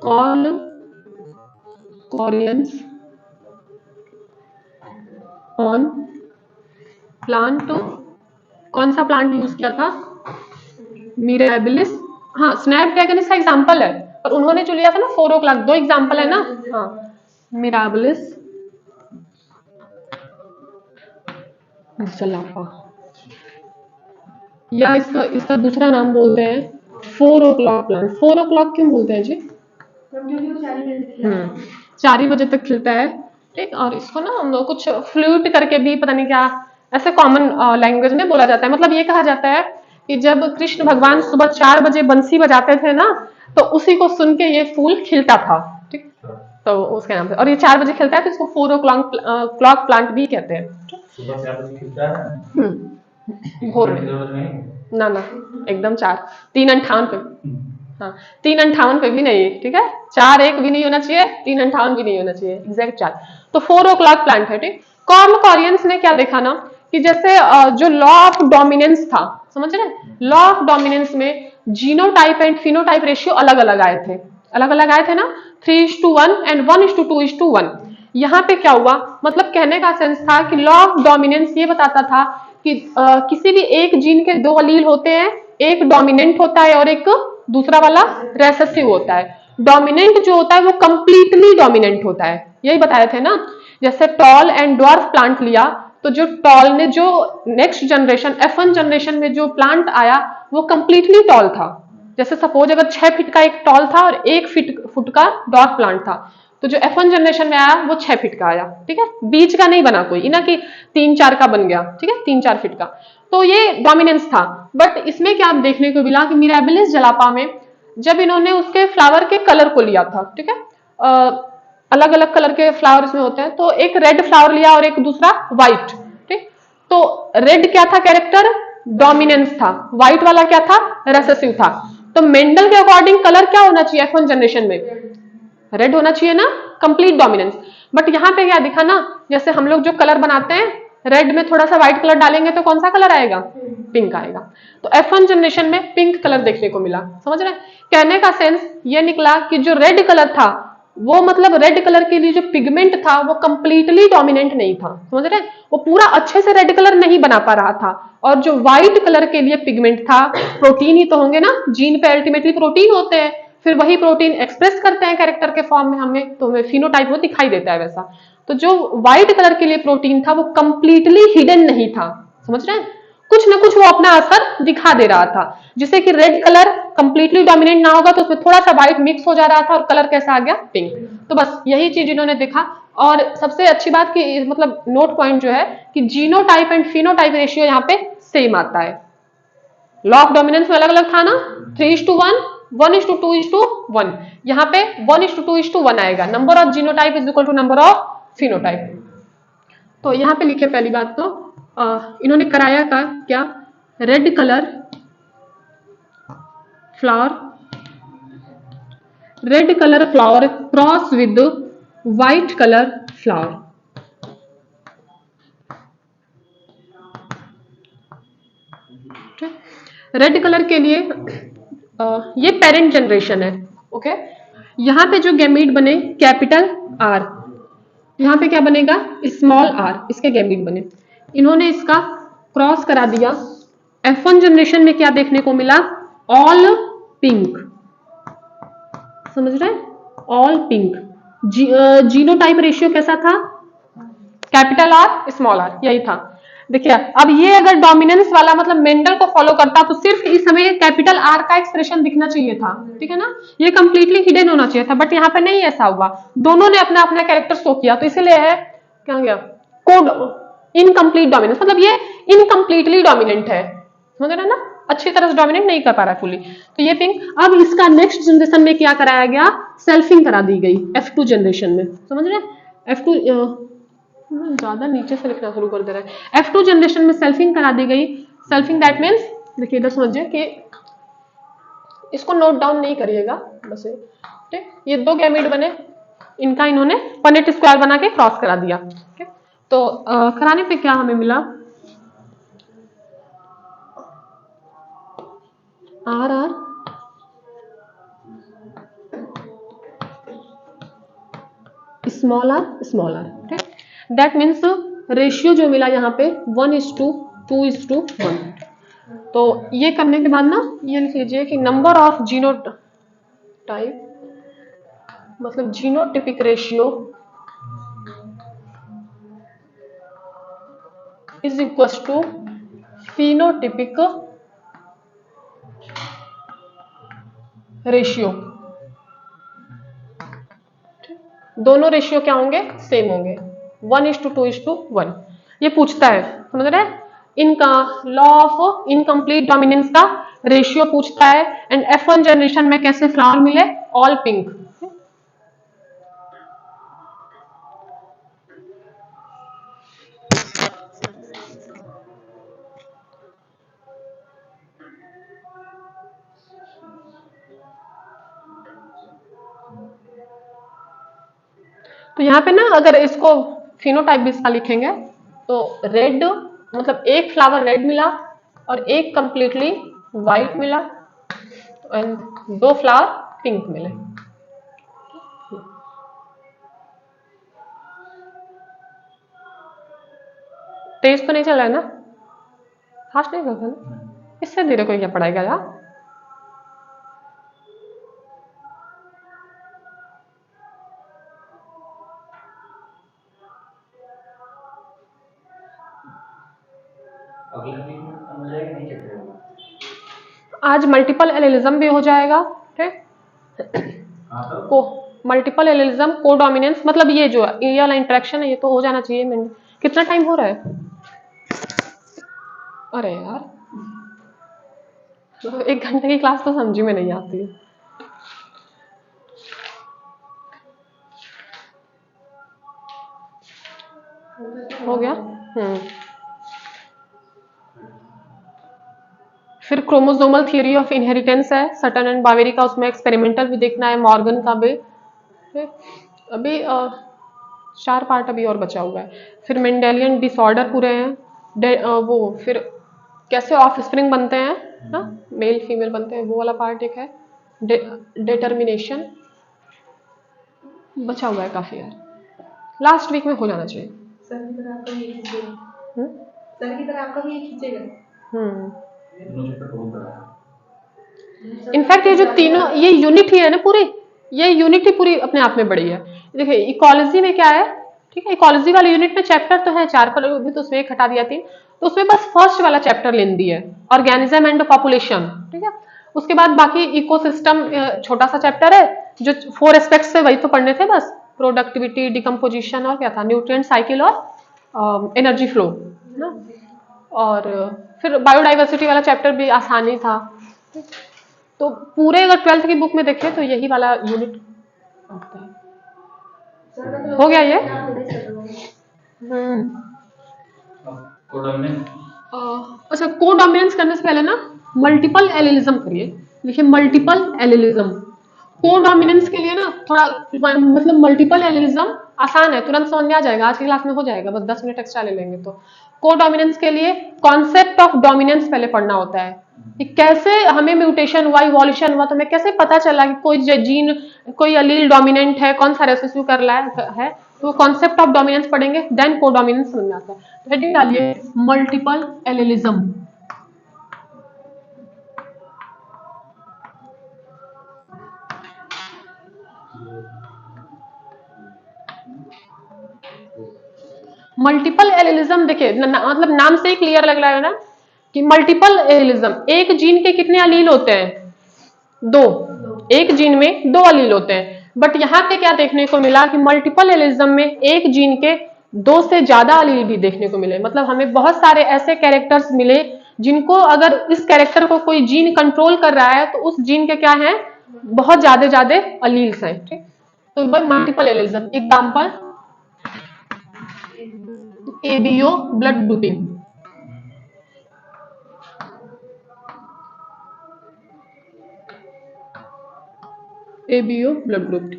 Carl Correns on plant, कौन सा प्लांट यूज किया था? मिराबिलिस। हाँ, स्नैपड्रैगन इसका एग्जांपल है, पर उन्होंने जो लिया था ना 4 o'clock, 2 एग्जांपल है ना। हाँ, मिराबिलिस जलापा, या इसका इसका दूसरा नाम बोलते हैं 4 o'clock प्लांट। 4 o'clock क्यों बोलते हैं जी? क्योंकि वो 4 बजे तक खिला है। 4 ही बजे तक खिलता है, ठीक। और इसको ना हम लोग कुछ फ्लूट करके भी पता नहीं क्या ऐसे कॉमन लैंग्वेज में बोला जाता है। मतलब ये कहा जाता है कि जब कृष्ण भगवान सुबह 4 बजे बंसी बजाते थे ना, तो उसी को सुन के ये फूल खिलता था, ठीक। तो उसके नाम से, और ये 4 बजे खिलता है तो इसको 4 o'clock प्लांट भी कहते हैं। सुबह 4 बजे खिलता है, भोर में ना ना, एकदम 4, 3:58 पे। हाँ, 3:58 पे भी नहीं, ठीक है, 4:01 भी नहीं होना चाहिए, 3:58 भी नहीं होना चाहिए, एग्जैक्ट 4। तो 4 o'clock प्लांट है, ठीक। कार्ल कॉरियंस ने क्या देखा ना, कि जैसे जो लॉ ऑफ डोमिनेंस था, समझ रहे, लॉ ऑफ डोमिनेंस में जीनोटाइप एंड फिनोटाइप रेशियो अलग अलग आए थे, अलग अलग आए थे ना, 3:1 एंड 1:2:1। यहाँ पे क्या हुआ, मतलब कहने का सेंस था कि लॉ ऑफ डोमिनेंस ये बताता था कि किसी भी एक जीन के 2 अलील होते हैं, एक डोमिनेंट होता है और एक दूसरा वाला रेसेसिव होता है। डोमिनेंट जो होता है वो कंप्लीटली डोमिनेंट होता है, यही बताए थे ना। जैसे टॉल एंड ड्वार्फ प्लांट लिया, तो जो टॉल ने जो नेक्स्ट जनरेशन F1 जनरेशन में जो प्लांट आया वो कंप्लीटली टॉल था। जैसे सपोज अगर 6 फीट का एक टॉल था और 1 फुट का ड्वार्फ प्लांट था, तो जो F1 जनरेशन में आया वो 6 फीट का आया, ठीक है, बीच का नहीं बना कोई, ना कि 3-4 का बन गया, ठीक है, 3-4 फीट का। तो ये डोमिनेंस था। बट इसमें क्या देखने को मिला कि मिराबिलिस जलापा में जब इन्होंने उसके फ्लावर के कलर को लिया था, ठीक है, अलग अलग कलर के फ्लावर इसमें होते हैं, तो एक रेड फ्लावर लिया और एक दूसरा व्हाइट, ठीक। तो रेड क्या था कैरेक्टर? डोमिनेंस था। व्हाइट वाला क्या था? रेसेसिव था। तो मेंडल के अकॉर्डिंग कलर क्या होना चाहिए F1 जनरेशन में? रेड होना चाहिए ना, कंप्लीट डोमिनेंस। बट यहाँ पे क्या दिखा ना, जैसे हम लोग जो कलर बनाते हैं, रेड में थोड़ा सा व्हाइट कलर डालेंगे तो कौन सा कलर आएगा? पिंक आएगा। तो F1 जनरेशन में पिंक कलर देखने को मिला, समझ रहे हैं? कहने का सेंस ये निकला कि जो रेड कलर था वो, मतलब रेड कलर के लिए जो पिगमेंट था वो कंप्लीटली डोमिनेंट नहीं था, समझ रहे हैं? वो पूरा अच्छे से रेड कलर नहीं बना पा रहा था। और जो व्हाइट कलर के लिए पिगमेंट था, प्रोटीन ही तो होंगे ना, जीन पे अल्टीमेटली प्रोटीन होते हैं, फिर वही प्रोटीन एक्सप्रेस करते हैं कैरेक्टर के फॉर्म में हमें, तो हमें फिनोटाइप वो दिखाई देता है वैसा। तो जो व्हाइट कलर के लिए प्रोटीन था वो कंप्लीटली हिडन नहीं था, समझ रहे हैं? कुछ ना कुछ वो अपना असर दिखा दे रहा था, जिससे कि रेड कलर कंप्लीटली डोमिनेंट ना होगा तो उसमें थोड़ा सा व्हाइट मिक्स हो जा रहा था और कलर कैसा आ गया? पिंक। तो बस यही चीज इन्होंने देखा। और सबसे अच्छी बात की मतलब नोट पॉइंट जो है कि जीनोटाइप एंड फिनोटाइप रेशियो यहाँ पे सेम आता है। लॉ ऑफ डोमिनेंस में अलग अलग था ना, 3:1, 1:2:1। यहाँ पे 1:2:1 आएगा। Number of genotype is equal to number of phenotype. तो यहाँ पे लिखे पहली बात तो इन्होंने कराया का क्या? Red colour flower, red colour flower cross with white colour flower. Red colour के लिए ये पेरेंट जनरेशन है। ओके, यहाँ पे जो गैमीट बने कैपिटल आर, यहाँ पे क्या बनेगा स्मॉल आर, इसके गैमीट बने। इन्होंने इसका क्रॉस करा दिया। F1 जनरेशन में क्या देखने को मिला, ऑल पिंक, समझ रहे हैं, ऑल पिंक। जीनोटाइप रेशियो कैसा था, कैपिटल आर स्मॉल आर, यही था। देखिए अब ये अगर डोमिनेंस वाला मतलब मेंडल को फॉलो करता तो सिर्फ इस समय कैपिटल आर का एक्सप्रेशन दिखना चाहिए था, ठीक है ना, ये कंप्लीटली हिडन होना चाहिए था, बट यहाँ पे नहीं ऐसा हुआ, दोनों ने अपना अपना कैरेक्टर शो किया, तो इसीलिए है क्या गया कोड इनकम्प्लीट डोमिनेंस, मतलब ये इनकम्प्लीटली डोमिनेंट है, समझ रहे ना, अच्छी तरह से डोमिनेट नहीं कर पा रहा फुली। तो ये पिंक, अब इसका नेक्स्ट जनरेशन में क्या कराया गया, सेल्फिंग करा दी गई F2 जनरेशन में, समझ रहे हैं। F2 ज्यादा नीचे से लिखना शुरू कर दे रहा है। F2 जनरेशन में सेल्फिंग करा दी गई। सेल्फिंग दैट मीन्स, देखिए इधर समझिए कि इसको नोट डाउन नहीं करिएगा बस, ठीक, ये दो गैमीट बने, इनका इन्होंने पनेट स्क्वायर बना के क्रॉस करा दिया, ठीक। तो कराने पे क्या हमें मिला, आर आर स्मॉल आर, ठीक। दैट मीन्स रेशियो जो मिला यहाँ पे 1:2:1। तो ये करने के बाद ना ये लिख लीजिए कि नंबर ऑफ जीनोटाइप मतलब genotypic ratio is equal to phenotypic ratio. दोनों रेशियो क्या होंगे, सेम होंगे, 1:2:1। ये पूछता है, समझ रहे हैं, इनका लॉ ऑफ इनकम्प्लीट डोमिनेंस का रेशियो पूछता है। एंड F1 जनरेशन में कैसे फ्लावर मिले, ऑल पिंक। तो यहाँ पे ना अगर इसको फिनोटाइप भी इसका लिखेंगे तो रेड मतलब एक फ्लावर रेड मिला और एक कंप्लीटली व्हाइट मिला एंड दो फ्लावर पिंक मिले। तेज तो नहीं चल रहा है ना, फास्ट नहीं चलता ना, इससे धीरे कोई क्या पढ़ाएगा यार। अगले वीक में खत्म हो जाएगा, नहीं चेक करेगा? आज मल्टीपल एलिलिज्म भी हो जाएगा, ठीक। को मल्टीपल एलिलिज्म, कोडोमिनेंस, मतलब ये जो ये वाला इंटरेक्शन है ये तो हो जाना चाहिए। कितना टाइम हो रहा है, अरे यार तो 1 घंटे की क्लास तो समझी में नहीं आती है। हो गया। फिर क्रोमोसोमल थियरी ऑफ इनहेरिटेंस है, सटन एंड बावेरी का, उसमें एक्सपेरिमेंटल भी देखना है, मॉर्गन का भी। अभी 4 पार्ट अभी और बचा हुआ है। फिर मेंडेलियन डिसऑर्डर पूरे हैं, वो फिर कैसे ऑफ स्प्रिंग बनते हैं ना, मेल फीमेल बनते हैं, वो वाला पार्ट एक है। डिटर्मिनेशन बचा हुआ है काफी यार, लास्ट वीक में हो जाना चाहिए। सर की तरह आपका ये खींचेगा, सर की तरह आपका भी ये खींचेगा। इनफैक्ट ये जो तीनों ये यूनिट ही है ना पूरी, ये यूनिट ही पूरी अपने आप में बड़ी है। देखिए इकोलॉजी में क्या है, ठीक है, इकोलॉजी वाले यूनिट में चैप्टर तो है 4 पर, भी तो उसमें एक हटा दिया 3, तो उसमें बस फर्स्ट वाला चैप्टर लेने दिया है, ऑर्गेनिज्म एंड पॉपुलेशन, ठीक है। उसके बाद बाकी इकोसिस्टम छोटा सा चैप्टर है, जो 4 एस्पेक्ट्स थे वही तो पढ़ने थे बस, प्रोडक्टिविटी, डिकम्पोजिशन और क्या था, न्यूट्रिएंट साइकिल और एनर्जी फ्लो ना। और फिर बायोडाइवर्सिटी वाला चैप्टर भी आसानी था। तो पूरे अगर 12th की बुक में देखें तो यही वाला यूनिट हो गया ये। अच्छा, कोडोमिनेंस करने से पहले ना मल्टीपल एलिलिज्म करिए, देखिए मल्टीपल एलिलिज्म, कोडोमिनेंस के लिए ना थोड़ा मतलब मल्टीपल एलिलिज्म आसान है, तुरंत समझ में आ जाएगा, आज की क्लास में हो जाएगा, बस 10 मिनट एक्स्ट्रा ले लेंगे तो। कोडोमिनेंस के लिए कॉन्सेप्ट ऑफ डोमिनेंस पहले पढ़ना होता है कि कैसे हमें म्यूटेशन हुआ, इवोल्यूशन हुआ, तो हमें कैसे पता चला कि कोई जीन, कोई अलील डोमिनेंट है, कौन सा रेसेसिव कर रहा है, तो कॉन्सेप्ट ऑफ डोमिनेंस पढ़ेंगे, देन कोडोमिनेंस समझ में आता है। तो हेडिंग डालिए मल्टीपल एलिलिज्म। मल्टीपल एलिलिज्म देखिए मतलब नाम से ही क्लियर लग रहा है ना कि मल्टीपल एलिलिज्म, एक जीन के कितने अलील होते हैं? 2। एक जीन में 2 अलील होते हैं, बट यहाँ पे क्या देखने को मिला कि मल्टीपल एलिलिज्म में एक जीन के 2 से ज्यादा अलील भी देखने को मिले, मतलब हमें बहुत सारे ऐसे कैरेक्टर्स मिले जिनको अगर इस कैरेक्टर को कोई जीन कंट्रोल कर रहा है तो उस जीन के क्या है, बहुत ज्यादा अलील्स हैं। ठीक, तो multiple allelism example ABO blood grouping, ABO blood group.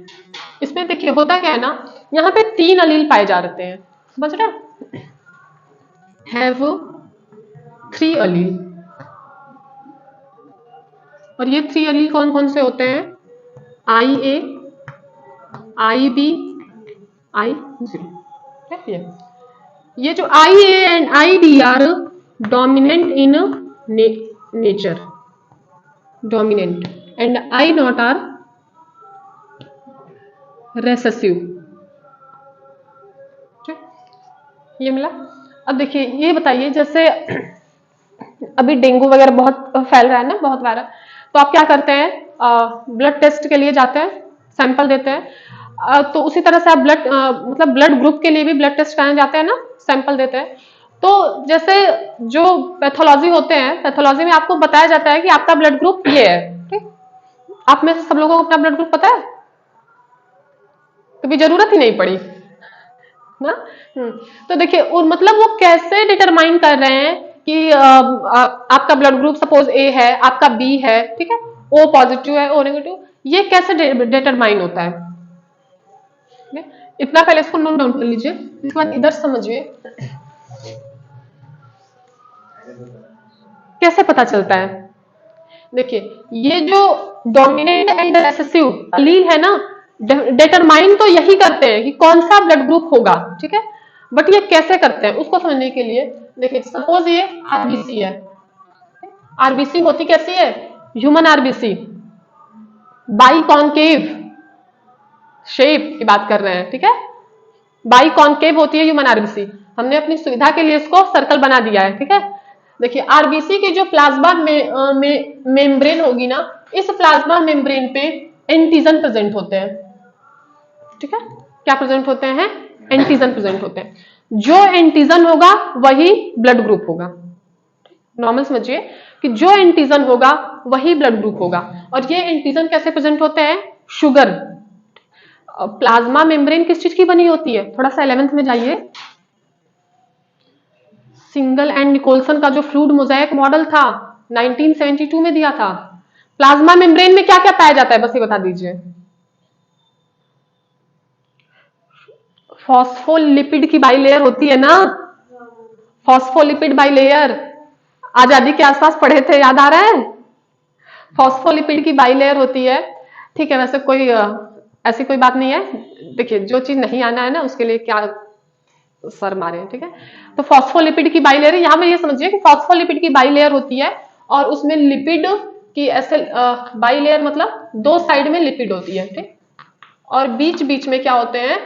इसमें देखिए होता क्या है ना, यहाँ पे 3 अलील पाए जा रहे हैं, समझ रहे? हैव 3 अलील, और ये 3 अलील कौन कौन से होते हैं? I A, I B, I zero. ये जो I A and I B are dominant in nature, dominant, and I not are recessive. ये मिला। अब देखिए ये बताइए, जैसे अभी डेंगू वगैरह बहुत फैल रहा है ना, बहुत वायरल, तो आप क्या करते हैं, ब्लड टेस्ट के लिए जाते हैं, सैंपल देते हैं, तो उसी तरह से आप मतलब ब्लड ग्रुप के लिए भी ब्लड टेस्ट कराने जाते हैं ना, सैंपल देते हैं। तो जैसे जो पैथोलॉजी होते हैं, पैथोलॉजी में आपको बताया जाता है कि आपका ब्लड ग्रुप ये है, ठीक? आप में से सब लोगों को अपना ब्लड ग्रुप पता है? कभी जरूरत ही नहीं पड़ी ना। तो देखिए और मतलब वो कैसे डिटरमाइन कर रहे हैं कि आपका ब्लड ग्रुप सपोज ए है, आपका बी है, ठीक है, ओ पॉजिटिव है, ओ नेगेटिव, ये कैसे डिटरमाइन होता है? इतना पहले इसको नोट डाउन कर लीजिए, इसके बाद इधर समझिए कैसे पता चलता है। देखिए ये जो डोमिनेंट एंड रेसेसिव अलील है ना, डिटरमाइन तो यही करते हैं कि कौन सा ब्लड ग्रुप होगा, ठीक है, बट ये कैसे करते हैं उसको समझने के लिए देखिए, सपोज ये आरबीसी है, आरबीसी होती कैसी है? Human RBC, by concave shape की बात कर रहे हैं, ठीक है, बाई कॉन्केव होती है ह्यूमन आरबीसी। हमने अपनी सुविधा के लिए इसको सर्कल बना दिया है, ठीक है। देखिए आरबीसी की जो प्लाज्मा मेम्ब्रेन होगी ना, इस प्लाज्मा मेम्ब्रेन पे एंटीजन प्रेजेंट होते हैं, ठीक है, क्या प्रेजेंट होते हैं? एंटीजन प्रेजेंट होते हैं। जो एंटीजन होगा वही ब्लड ग्रुप होगा, नॉर्मल समझिए कि जो एंटीजन होगा वही ब्लड ग्रुप होगा। और ये एंटीजन कैसे प्रेजेंट होते हैं? शुगर। प्लाज्मा मेम्ब्रेन किस चीज की बनी होती है? थोड़ा सा 11th में जाइए, सिंगल एंड निकोल्सन का जो फ्लूइड मोजाइक मॉडल था 1972 में दिया था। प्लाज्मा मेम्ब्रेन में क्या क्या पाया जाता है, बस ये बता दीजिए। फॉस्फोलिपिड की बाइलेयर होती है ना, फॉस्फोलिपिड बाइलेयर, आजादी के आसपास पढ़े थे, याद आ रहा है? फॉस्फोलिपिड की बाइलेयर होती है, ठीक है। वैसे कोई ऐसी कोई बात नहीं है, देखिए जो चीज नहीं आना है ना उसके लिए क्या सर मारे, ठीक है। तो फॉस्फोलिपिड की बाइलेयर, यहां पर ये समझिए कि फॉस्फोलिपिड की बाइलेयर होती है और उसमें लिपिड की ऐसे बाइलेयर मतलब 2 साइड में लिपिड होती है, ठीक, और बीच बीच में क्या होते हैं?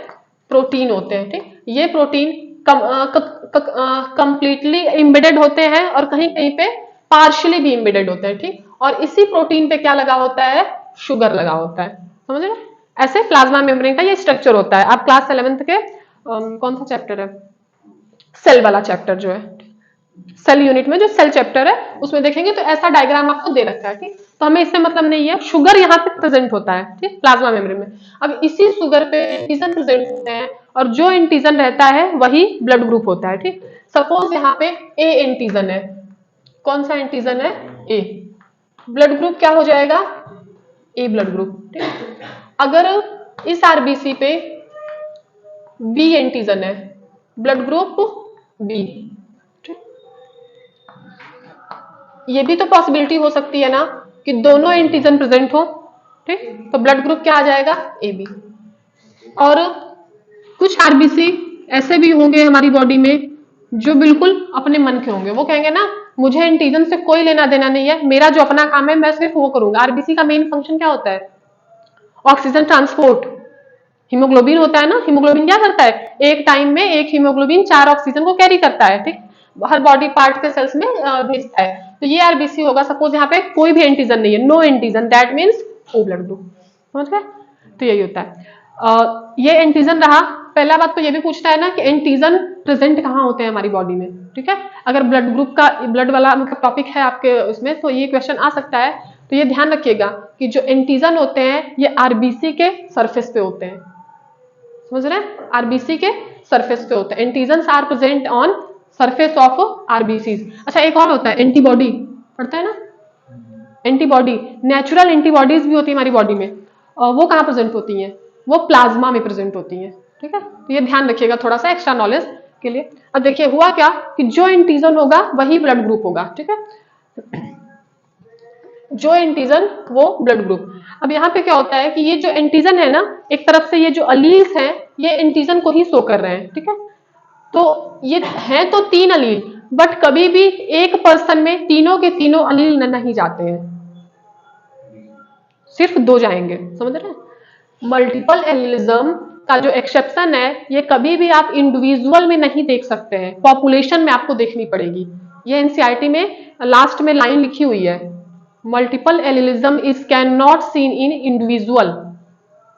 प्रोटीन होते हैं, ठीक। ये प्रोटीन कंप्लीटली इम्बेडेड होते हैं और कहीं कहीं पे पार्शियली भी इम्बेडेड होते हैं, ठीक। और इसी प्रोटीन पे क्या लगा होता है? शुगर लगा होता है, समझ रहे? ऐसे प्लाज्मा मेम्ब्रेन का ये स्ट्रक्चर होता है। आप क्लास 11th के कौन सा चैप्टर है, सेल वाला चैप्टर जो है, सेल यूनिट में जो सेल चैप्टर है उसमें देखेंगे तो ऐसा डायग्राम आपको दे रखा है, ठीक। तो हमें इससे मतलब नहीं है, शुगर यहाँ पे प्रेजेंट होता है, ठीक, प्लाज्मा मेम्ब्रेन में। अब इसी शुगर पे एंटीजन प्रेजेंट होते हैं और जो एंटीजन रहता है वही ब्लड ग्रुप होता है, ठीक। सपोज यहाँ पे ए एंटीजन है, कौन सा एंटीजन है? ए, ब्लड ग्रुप क्या हो जाएगा, ए ब्लड ग्रुप। ठीक, अगर इस आरबीसी पे बी एंटीजन है, ब्लड ग्रुप बी। ये भी तो पॉसिबिलिटी हो सकती है ना कि दोनों एंटीजन प्रेजेंट हो। ठीक, तो ब्लड ग्रुप क्या आ जाएगा, ए बी। और कुछ आरबीसी ऐसे भी होंगे हमारी बॉडी में जो बिल्कुल अपने मन के होंगे, वो कहेंगे ना मुझे एंटीजन से कोई लेना देना नहीं है, मेरा जो अपना काम है मैं सिर्फ वो करूंगा। आरबीसी का मेन फंक्शन क्या होता है, ऑक्सीजन ट्रांसपोर्ट। हीमोग्लोबिन होता है ना, हीमोग्लोबिन क्या करता है, एक टाइम में एक हीमोग्लोबिन 4 ऑक्सीजन को कैरी करता है। ठीक, हर बॉडी पार्ट के सेल्स में भेजता है। तो ये आरबीसी होगा, सपोज यहाँ पे कोई भी एंटीजन नहीं है, no antigen, that means O blood group. समझ गए, तो यही होता है। ये एंटीजन रहा। पहला बात तो ये भी पूछता है ना कि एंटीजन प्रेजेंट कहाँ होते हैं हमारी बॉडी में। ठीक है, अगर ब्लड ग्रुप का ब्लड वाला मतलब टॉपिक है आपके उसमें, तो ये क्वेश्चन आ सकता है। तो ये ध्यान रखिएगा कि जो एंटीजन होते हैं ये आरबीसी के सरफेस पे होते हैं। समझ रहे हैं, आरबीसी के सरफेस पे होते हैं। Antigens are present on surface of RBC. अच्छा, एक और होता है एंटीबॉडी, पढ़ता है ना, एंटीबॉडी। नेचुरल एंटीबॉडीज भी होती है हमारी बॉडी में, वो कहाँ प्रेजेंट होती हैं, वो प्लाज्मा में प्रेजेंट होती हैं। ठीक है, तो ये ध्यान रखिएगा थोड़ा सा एक्स्ट्रा नॉलेज के लिए। अब देखिए हुआ क्या कि जो एंटीजन होगा वही ब्लड ग्रुप होगा। ठीक है, जो एंटीजन वो ब्लड ग्रुप। अब यहाँ पे क्या होता है कि ये जो एंटीजन है ना, एक तरफ से ये जो अलील्स हैं ये एंटीजन को ही शो कर रहे हैं। ठीक है, तो ये है तो 3 अलील, बट कभी भी एक पर्सन में तीनों के तीनों अलील नहीं जाते हैं, सिर्फ 2 जाएंगे। समझ रहे हैं, मल्टीपल एलिलिज्म का जो एक्सेप्शन है ये कभी भी आप इंडिविजुअल में नहीं देख सकते हैं, पॉपुलेशन में आपको देखनी पड़ेगी। ये एनसीईआरटी में लास्ट में लाइन लिखी हुई है, multiple allelism is can not seen in individual.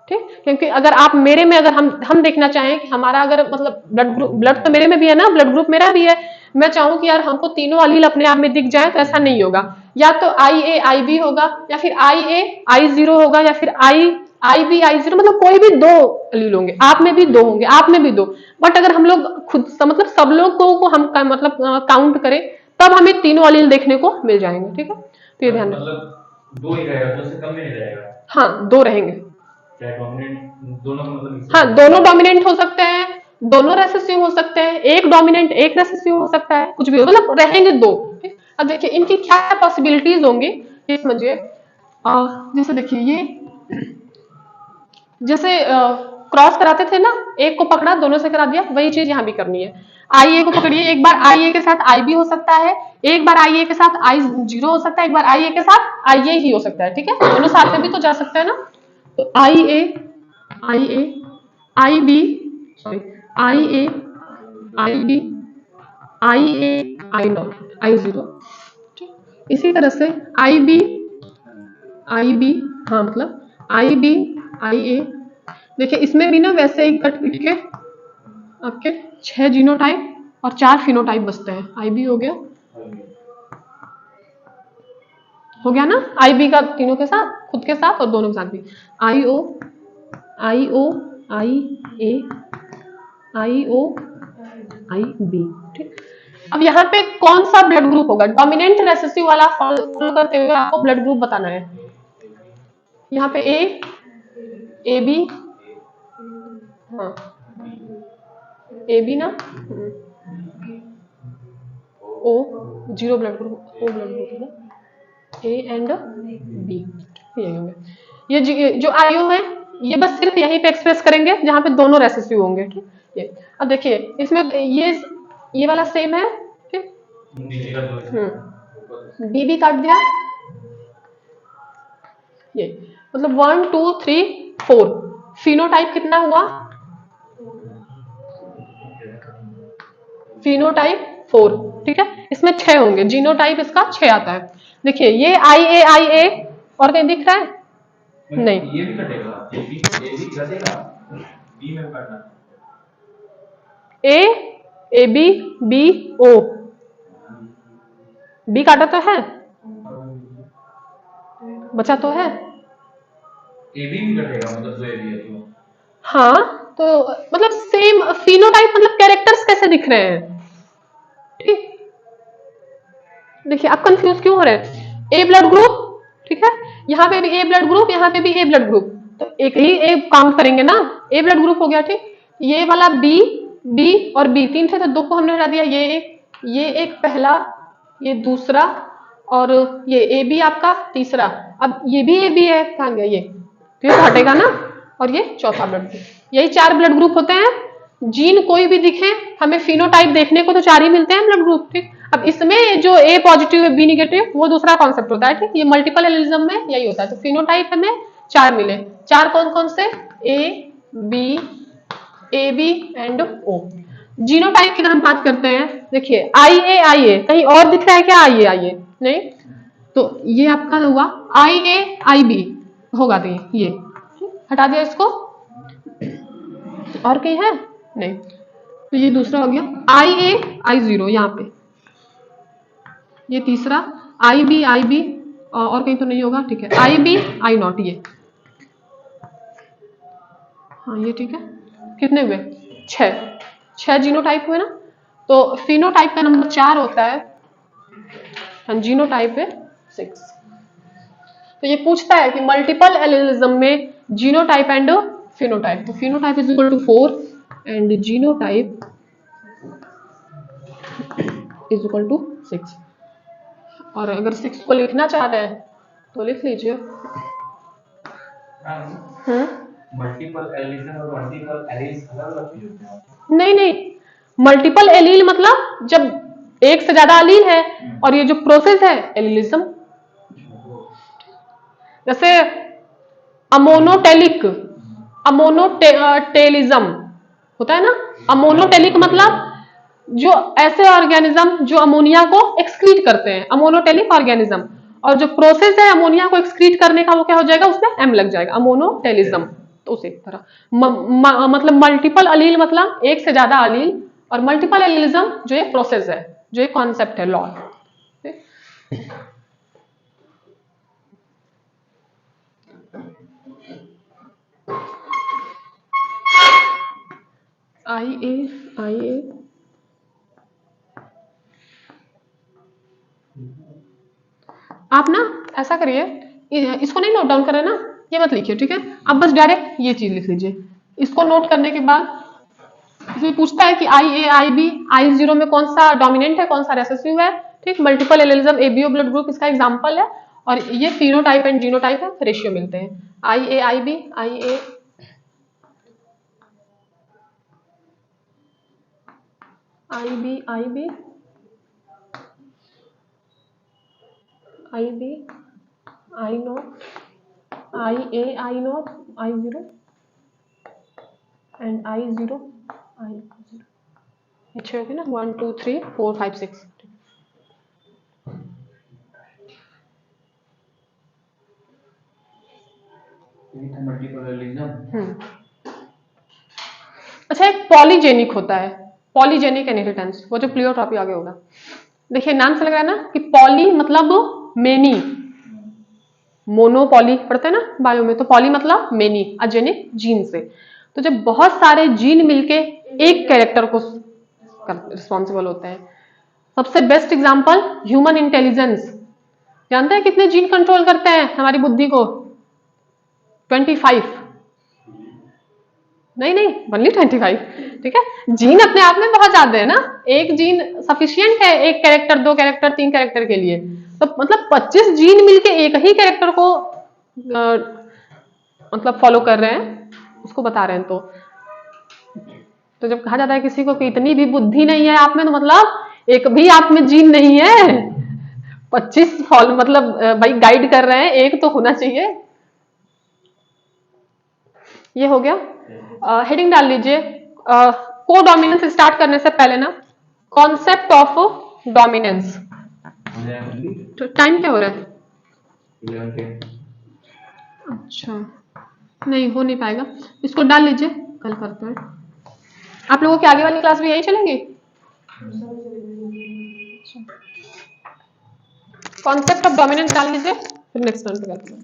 ठीक, क्योंकि अगर आप मेरे में अगर हम देखना चाहें कि हमारा अगर मतलब ब्लड तो मेरे में भी है ना, ब्लड ग्रुप मेरा भी है, मैं चाहूं कि यार हमको तीनों अलील अपने आप में दिख जाए, तो ऐसा नहीं होगा। या तो आई ए आई बी होगा, या फिर आई ए आई जीरो होगा, या फिर आई बी आई जीरो, मतलब कोई भी 2 अलील होंगे। आप में भी 2 होंगे, आप में भी 2। बट अगर हम लोग खुद मतलब सब लोगों को हम मतलब काउंट करें, तब हमें तीनों अलील देखने को मिल जाएंगे। ठीक है, तो ये ध्यान रखें। मतलब 2 ही रहेगा, 2 से कम में नहीं रहेगा। हाँ, 2 रहेंगे। क्या डोमिनेंट दोनों का मतलब हाँ, दोनों डोमिनेंट हो सकते हैं, दोनों रेसेसिव हो सकते हैं, एक डोमिनेंट एक रेसेसिव हो सकता है, कुछ भी हो, मतलब रहेंगे 2। अब देखिए इनकी क्या पॉसिबिलिटीज होंगी ये समझिए। जैसे देखिए ये जैसे क्रॉस कराते थे ना, एक को पकड़ा दोनों से करा दिया, वही चीज यहाँ भी करनी है। आई ए को पकड़िए, एक बार आई ए के साथ आई बी हो सकता है, एक बार आई ए के साथ आई जीरो हो सकता है, एक बार आई ए के साथ आई ए ही हो सकता है। ठीक है, दोनों साथ में भी तो जा सकता है ना। तो I A I B, sorry, I A I not I zero. इसी तरह से आई बी, हाँ मतलब आई बी आई ए। देखिए इसमें भी ना वैसे ही कट पिट के आपके 6 जीनोटाइप और 4 फिनोटाइप बचते हैं। आई बी हो गया ना, आई बी का तीनों के साथ, खुद के साथ और दोनों के साथ भी। आई ओ आई ए आई बी। ठीक, अब यहाँ पे कौन सा ब्लड ग्रुप होगा, डोमिनेंट रेसेसिव वाला फॉलो करते हुए आपको ब्लड ग्रुप बताना है। यहाँ पे ए बी, हाँ ए बी ना, O zero blood group, O blood group है ना, ए एंड बी। यही होंगे। ये जो आयु है ये बस सिर्फ यहीं पे एक्सप्रेस करेंगे जहां पे दोनों रेसेसिव होंगे। ठीक, ये अब देखिए इसमें ये वाला सेम है। ठीक, बी भी काट दिया, ये मतलब 1 2 3 4। फिनोटाइप कितना हुआ, फिनोटाइप 4। ठीक है, इसमें 6 होंगे, जीनोटाइप इसका 6 आता है। देखिए ये आई ए और कहीं दिख रहा है नहीं, ये भी कटेगा, ये भी कटेगा, बी में काटना, ए बी ओ, बी काटा तो है, बचा तो है, ए बी भी कटेगा, मतलब 2 ए बी है तो। हाँ तो मतलब सेम फिनोटाइप, मतलब कैरेक्टर्स कैसे दिख रहे हैं। ठीक, देखिए आप कंफ्यूज क्यों हो रहे हैं। ए ब्लड ग्रुप ठीक है। यहाँ पे भी ए ब्लड ग्रुप, यहाँ पे भी ए ब्लड ग्रुप, तो एक ही ए काउंट करेंगे ना, ए ब्लड ग्रुप हो गया। ठीक, ये वाला बी, बी और बी तीन थे तो दो को हमने हटा दिया, ये एक पहला, ये दूसरा, और ये ए बी आपका तीसरा। अब ये भी ए बी है, कहाँ गया ये, तो ये तो हटेगा ना, और ये चौथा ब्लड ग्रुप। यही 4 ब्लड ग्रुप होते हैं। जीन कोई भी दिखे, हमें फिनोटाइप देखने को तो 4 ही मिलते हैं ब्लड ग्रुप। ठीक, अब इसमें जो ए पॉजिटिव है बी निगेटिव वो दूसरा कॉन्सेप्ट होता है। ठीक, ये मल्टीपल एलिज्म में यही होता है। तो फिनोटाइप हमें 4 मिले। 4 कौन कौन से, A B and O. Genotype की अगर हम बात करते हैं, देखिए आई ए कहीं और दिख रहा है क्या, आई ए नहीं, तो ये आपका हुआ आई बी होगा, तो ये हटा दिया इसको, और कहीं है नहीं, तो ये दूसरा हो गया आई जीरो, यहाँ पे ये तीसरा आई बी और कहीं तो नहीं होगा। ठीक है, आई बी आई नॉट, ये हाँ ये ठीक है। कितने हुए, 6 जीनोटाइप हुए ना। तो फिनोटाइप का नंबर 4 होता है, जीनोटाइप है 6। तो ये पूछता है कि मल्टीपल एलिज्म में जीनोटाइप एंड फिनोटाइप, तो phenotype is equal to 4 and genotype is equal to 6। और अगर 6 को लिखना चाह रहे हैं तो लिख लीजिए। मल्टीपल एलिजन और मल्टीपल एलील्स अलग अलग चीज होते हैं। नहीं, मल्टीपल एलील मतलब जब एक से ज्यादा एलील है, और ये जो प्रोसेस है एलिलिज्म। जैसे अमोनोटेलिज्म होता है ना। अमोनोटेलिक मतलब जो ऐसे ऑर्गेनिज्म जो अमोनिया को एक्सक्रीट करते हैं, अमोनोटेलिक ऑर्गेनिज्म। और जो प्रोसेस है अमोनिया को एक्सक्रीट करने का, वो क्या हो जाएगा, उसमें एम लग जाएगा, अमोनोटेलिज्म। तो उसी तरह मतलब मल्टीपल अलील मतलब एक से ज्यादा अलील, और मल्टीपल एलिलिज्म जो ये प्रोसेस है, जो ये कॉन्सेप्ट है, लॉ। आई ए आप ना ऐसा करिए, इसको नहीं नोट डाउन करें ना, ये मत लिखिए, ठीक है। आप बस डायरेक्ट ये चीज लिख लीजिए। इसको नोट करने के बाद इसमें पूछता है कि आई जीरो में कौन सा डोमिनेंट है, कौन सा रेसेसिव है। ठीक, multiple allelism ABO blood group इसका एग्जांपल है, और ये फिनोटाइप एंड जीनोटाइप है, रेशियो मिलते हैं I B I not I not I zero and I zero अच्छे होगी ना, 1 2 3 4 5 6। Multiple allelism. अच्छा, एक पॉलीजेनिक होता है, पॉलीजेनिक इनहेरिटेंस, वो जो प्लियोट्रॉपी आगे होगा। देखिए नाम से लग रहा है ना कि पॉली मतलब मेनी, मोनोपॉली पढ़ते हैं ना बायो में, तो पॉली मतलब मेनी, अजेनिक जीन से। तो जब बहुत सारे जीन मिलके एक कैरेक्टर को रिस्पॉन्सिबल होते हैं। सबसे बेस्ट एग्जांपल ह्यूमन इंटेलिजेंस, जानते हैं कितने जीन कंट्रोल करते हैं हमारी बुद्धि को, 25। नहीं ओनली 25। ठीक है, जीन अपने आप में बहुत ज्यादा है ना, एक जीन सफिशियंट है एक कैरेक्टर, 2 कैरेक्टर, 3 कैरेक्टर के लिए। तो मतलब 25 जीन मिलके एक ही कैरेक्टर को मतलब फॉलो कर रहे हैं, उसको बता रहे हैं। तो जब कहा जाता है किसी को कि इतनी भी बुद्धि नहीं है आप में, तो मतलब एक भी आप में जीन नहीं है। 25 फॉलो मतलब भाई गाइड कर रहे हैं, एक तो होना चाहिए। ये हो गया। हेडिंग डाल लीजिए, को डोमिनेंस स्टार्ट करने से पहले ना, कॉन्सेप्ट ऑफ डोमिनेंस। टाइम क्या हो रहा है, 11 अच्छा नहीं हो नहीं पाएगा, इसको डाल लीजिए, कल करते हैं। आप लोगों की आगे वाली क्लास भी यही चलेंगी। कॉन्सेप्ट ऑफ डोमिनेंस डाल लीजिए, फिर नेक्स्ट टर्न पे करते हैं।